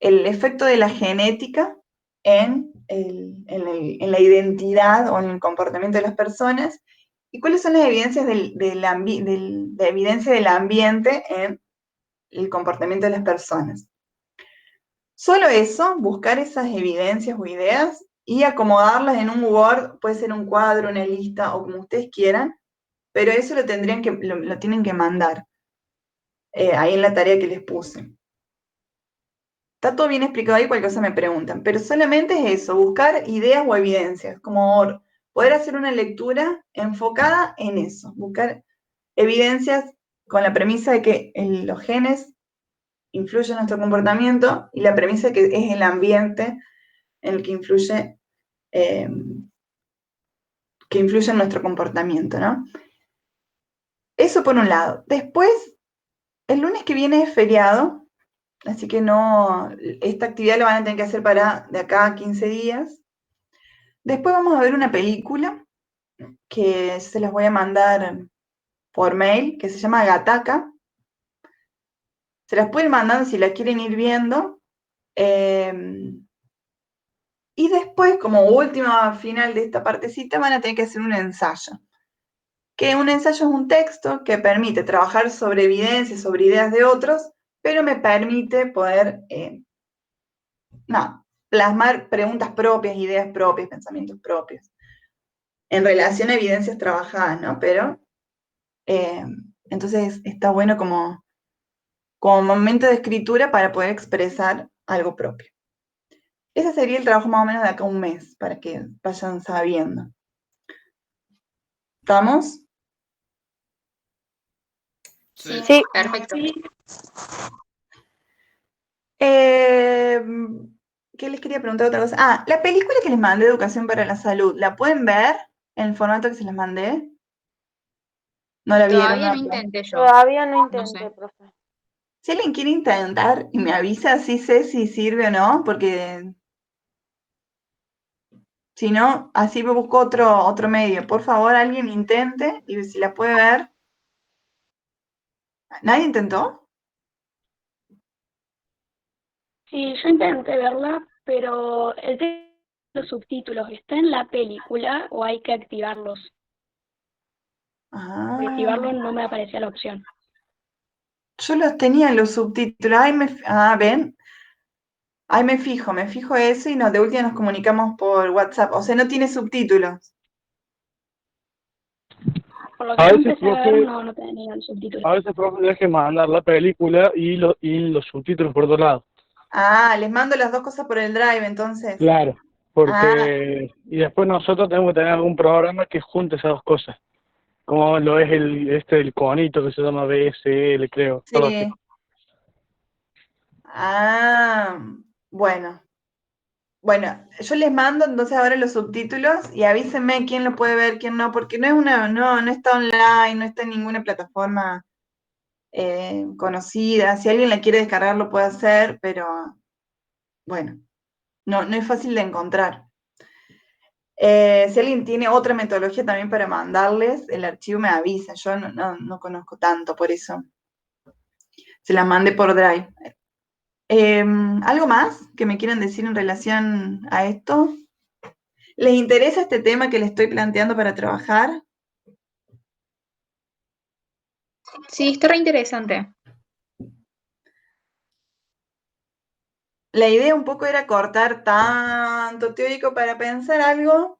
efecto de la genética en la identidad o en el comportamiento de las personas y cuáles son las evidencias de evidencia del ambiente en el comportamiento de las personas. Solo eso, buscar esas evidencias o ideas y acomodarlas en un Word, puede ser un cuadro, una lista o como ustedes quieran, pero eso lo tienen que mandar ahí en la tarea que les puse. Está todo bien explicado ahí, cualquier cosa me preguntan, pero solamente es eso, buscar ideas o evidencias, como poder hacer una lectura enfocada en eso, buscar evidencias con la premisa de que los genes influyen en nuestro comportamiento y la premisa de que es el ambiente en el que influye en nuestro comportamiento, ¿no? Eso por un lado. Después, el lunes que viene es feriado, así que esta actividad la van a tener que hacer para de acá a 15 días. Después vamos a ver una película que se las voy a mandar por mail, que se llama Gataca. Se las pueden mandar si la quieren ir viendo. Y después, como última final de esta partecita, van a tener que hacer un ensayo. Que un ensayo es un texto que permite trabajar sobre evidencias, sobre ideas de otros, pero me permite poder plasmar preguntas propias, ideas propias, pensamientos propios, en relación a evidencias trabajadas, ¿no? Pero, entonces está bueno como momento de escritura para poder expresar algo propio. Ese sería el trabajo más o menos de acá a un mes, para que vayan sabiendo. ¿Estamos? Sí, perfecto. ¿Qué les quería preguntar otra cosa? La película que les mandé, Educación para la Salud, ¿la pueden ver en el formato que se les mandé? ¿No la vieron? Todavía no intenté yo. Todavía no No intenté, sé. profe. Si alguien quiere intentar y me avisa, así sé si sirve o no, porque si no, así me busco otro medio. Por favor, alguien intente y si la puede ver. ¿Nadie intentó? Sí, yo intenté verla, pero el tema de los subtítulos, ¿está en la película o hay que activarlos? Para Ah, activarlo no me aparecía la opción. yo los tenía en los subtítulos. ¿Ven? Ahí me fijo eso y de última nos comunicamos por WhatsApp. O sea, no tiene subtítulos. Por lo que A yo veces, empecé a ver, profe, no tenía el subtítulo. a veces, profe, deje mandar la película y los subtítulos por otro lado. Ah, les mando las dos cosas por el Drive, entonces. Claro, Ah, y después nosotros tenemos que tener algún programa que junte esas dos cosas, como lo es el conito que se llama BSL, creo, algo así. sí. Ah, bueno. Bueno, yo les mando entonces ahora los subtítulos y avísenme quién lo puede ver, quién no, porque no está online, no está en ninguna plataforma conocida. Si alguien la quiere descargar lo puede hacer, pero bueno, no es fácil de encontrar. Si alguien tiene otra metodología también para mandarles, el archivo me avisa. Yo no conozco tanto, por eso se las mandé por Drive. ¿Algo más que me quieran decir en relación a esto? ¿Les interesa este tema que les estoy planteando para trabajar? Sí, está re interesante. La idea un poco era cortar tanto teórico para pensar algo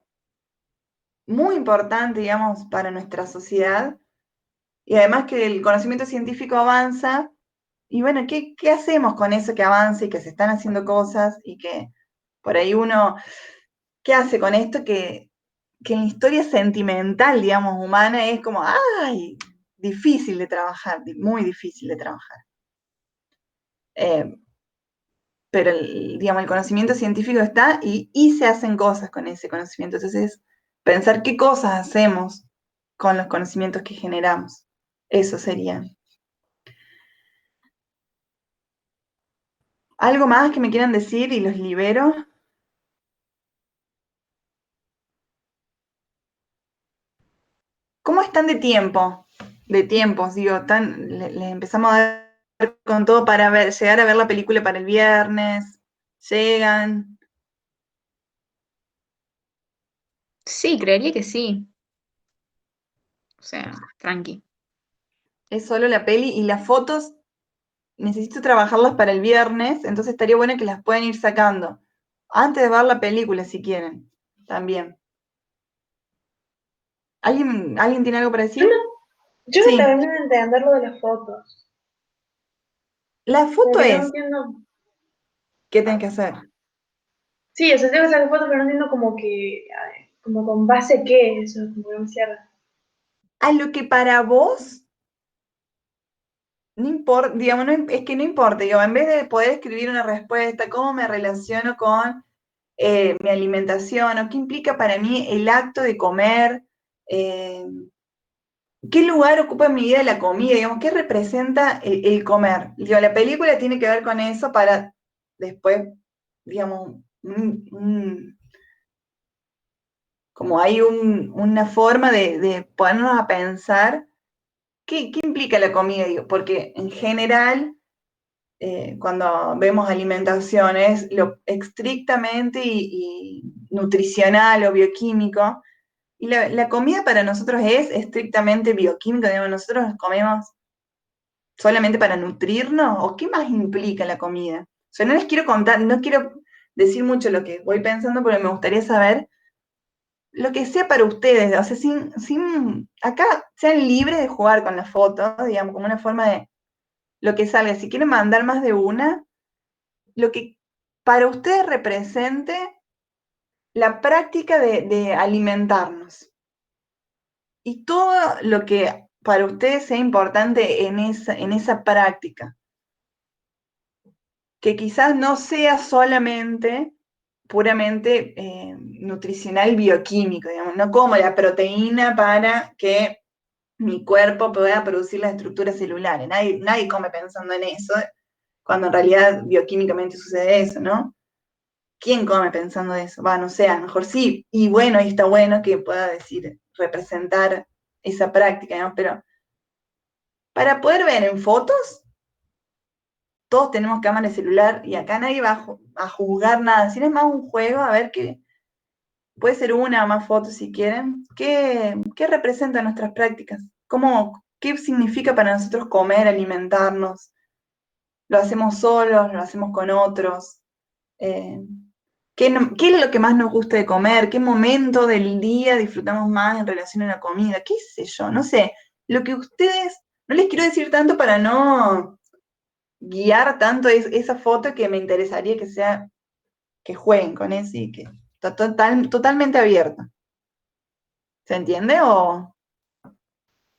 muy importante, digamos, para nuestra sociedad. Y además que el conocimiento científico avanza. Y bueno, ¿qué hacemos con eso que avanza y que se están haciendo cosas y que por ahí uno, ¿qué hace con esto que en la historia sentimental, digamos, humana es como, ay, difícil de trabajar, muy difícil de trabajar? Pero digamos, el conocimiento científico está y se hacen cosas con ese conocimiento. Entonces, pensar qué cosas hacemos con los conocimientos que generamos. Eso sería. ¿Algo más que me quieran decir y los libero? ¿Cómo están de tiempo? De tiempos, digo, les empezamos a dar con todo para llegar a ver la película para el viernes. ¿Llegan? Sí, creería que sí. O sea, tranqui. Es solo la peli y las fotos necesito trabajarlas para el viernes, entonces estaría bueno que las puedan ir sacando. Antes de ver la película, si quieren, también. ¿Alguien tiene algo para decir? Yo no Sí. termino de entender lo de las fotos. La foto Porque no es, entiendo. ¿qué tenés que hacer? Sí, o sea, tengo que sacar fotos, pero no entiendo como con base qué eso, como que me cierra. A lo que para vos no importa, digamos, es que no importa, digo, en vez de poder escribir una respuesta, ¿cómo me relaciono con mi alimentación? ¿O qué implica para mí el acto de comer? ¿Qué lugar ocupa en mi vida la comida? Digamos, ¿qué representa el comer? Digo, la película tiene que ver con eso para después, digamos, como hay una forma de ponernos a pensar qué implica la comida, digo, porque en general cuando vemos alimentaciones, lo estrictamente y nutricional o bioquímico, y la comida para nosotros es estrictamente bioquímica, digamos, nosotros comemos solamente para nutrirnos, ¿o qué más implica la comida? O sea, no les quiero contar, no quiero decir mucho lo que voy pensando, pero me gustaría saber lo que sea para ustedes, o sea, acá sean libres de jugar con la foto, digamos, como una forma de lo que salga. Si quieren mandar más de una, lo que para ustedes represente la práctica de alimentarnos y todo lo que para ustedes sea importante en esa práctica, que quizás no sea solamente puramente nutricional bioquímico, digamos, no como la proteína para que mi cuerpo pueda producir las estructuras celulares. Nadie come pensando en eso, cuando en realidad bioquímicamente sucede eso, ¿no? ¿Quién come pensando eso? Va, no sé, a lo mejor sí, y bueno, y está bueno que pueda decir, representar esa práctica, ¿no? Pero para poder ver en fotos, todos tenemos cámara de celular y acá nadie va a juzgar nada, sino es más un juego a ver puede ser una o más fotos si quieren, ¿qué representan nuestras prácticas? ¿Qué significa para nosotros comer, alimentarnos? ¿Lo hacemos solos? ¿Lo hacemos con otros? ¿Qué es lo que más nos gusta de comer? ¿Qué momento del día disfrutamos más en relación a la comida? ¿Qué sé yo? No sé. Lo que ustedes, no les quiero decir tanto para no guiar tanto esa foto, que me interesaría que jueguen con eso y que está totalmente abierta. ¿Se entiende o...?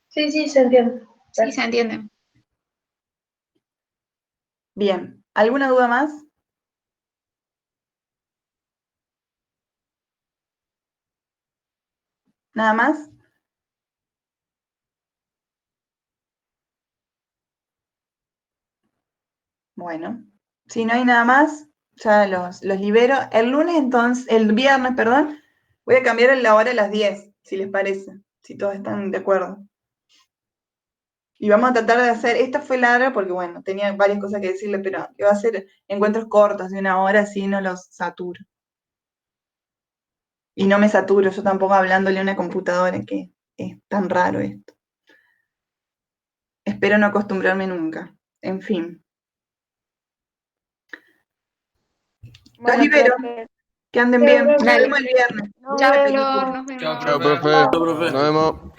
Sí, sí, se entiende. Sí, se entiende. Bien. ¿Alguna duda más? ¿Nada más? Bueno, si no hay nada más, ya los libero. El viernes, perdón, voy a cambiar la hora a las 10, si les parece, si todos están de acuerdo. Y vamos a tratar de hacer, esta fue larga porque, bueno, tenía varias cosas que decirle, pero que va a ser encuentros cortos de 1 hora, así no los saturo. Y no me saturo yo tampoco hablándole a una computadora, que es tan raro esto. Espero no acostumbrarme nunca. En fin. Los libero. Que anden bien. Nos vemos el viernes. Chao, nos vemos. Chao, profe. Nos vemos.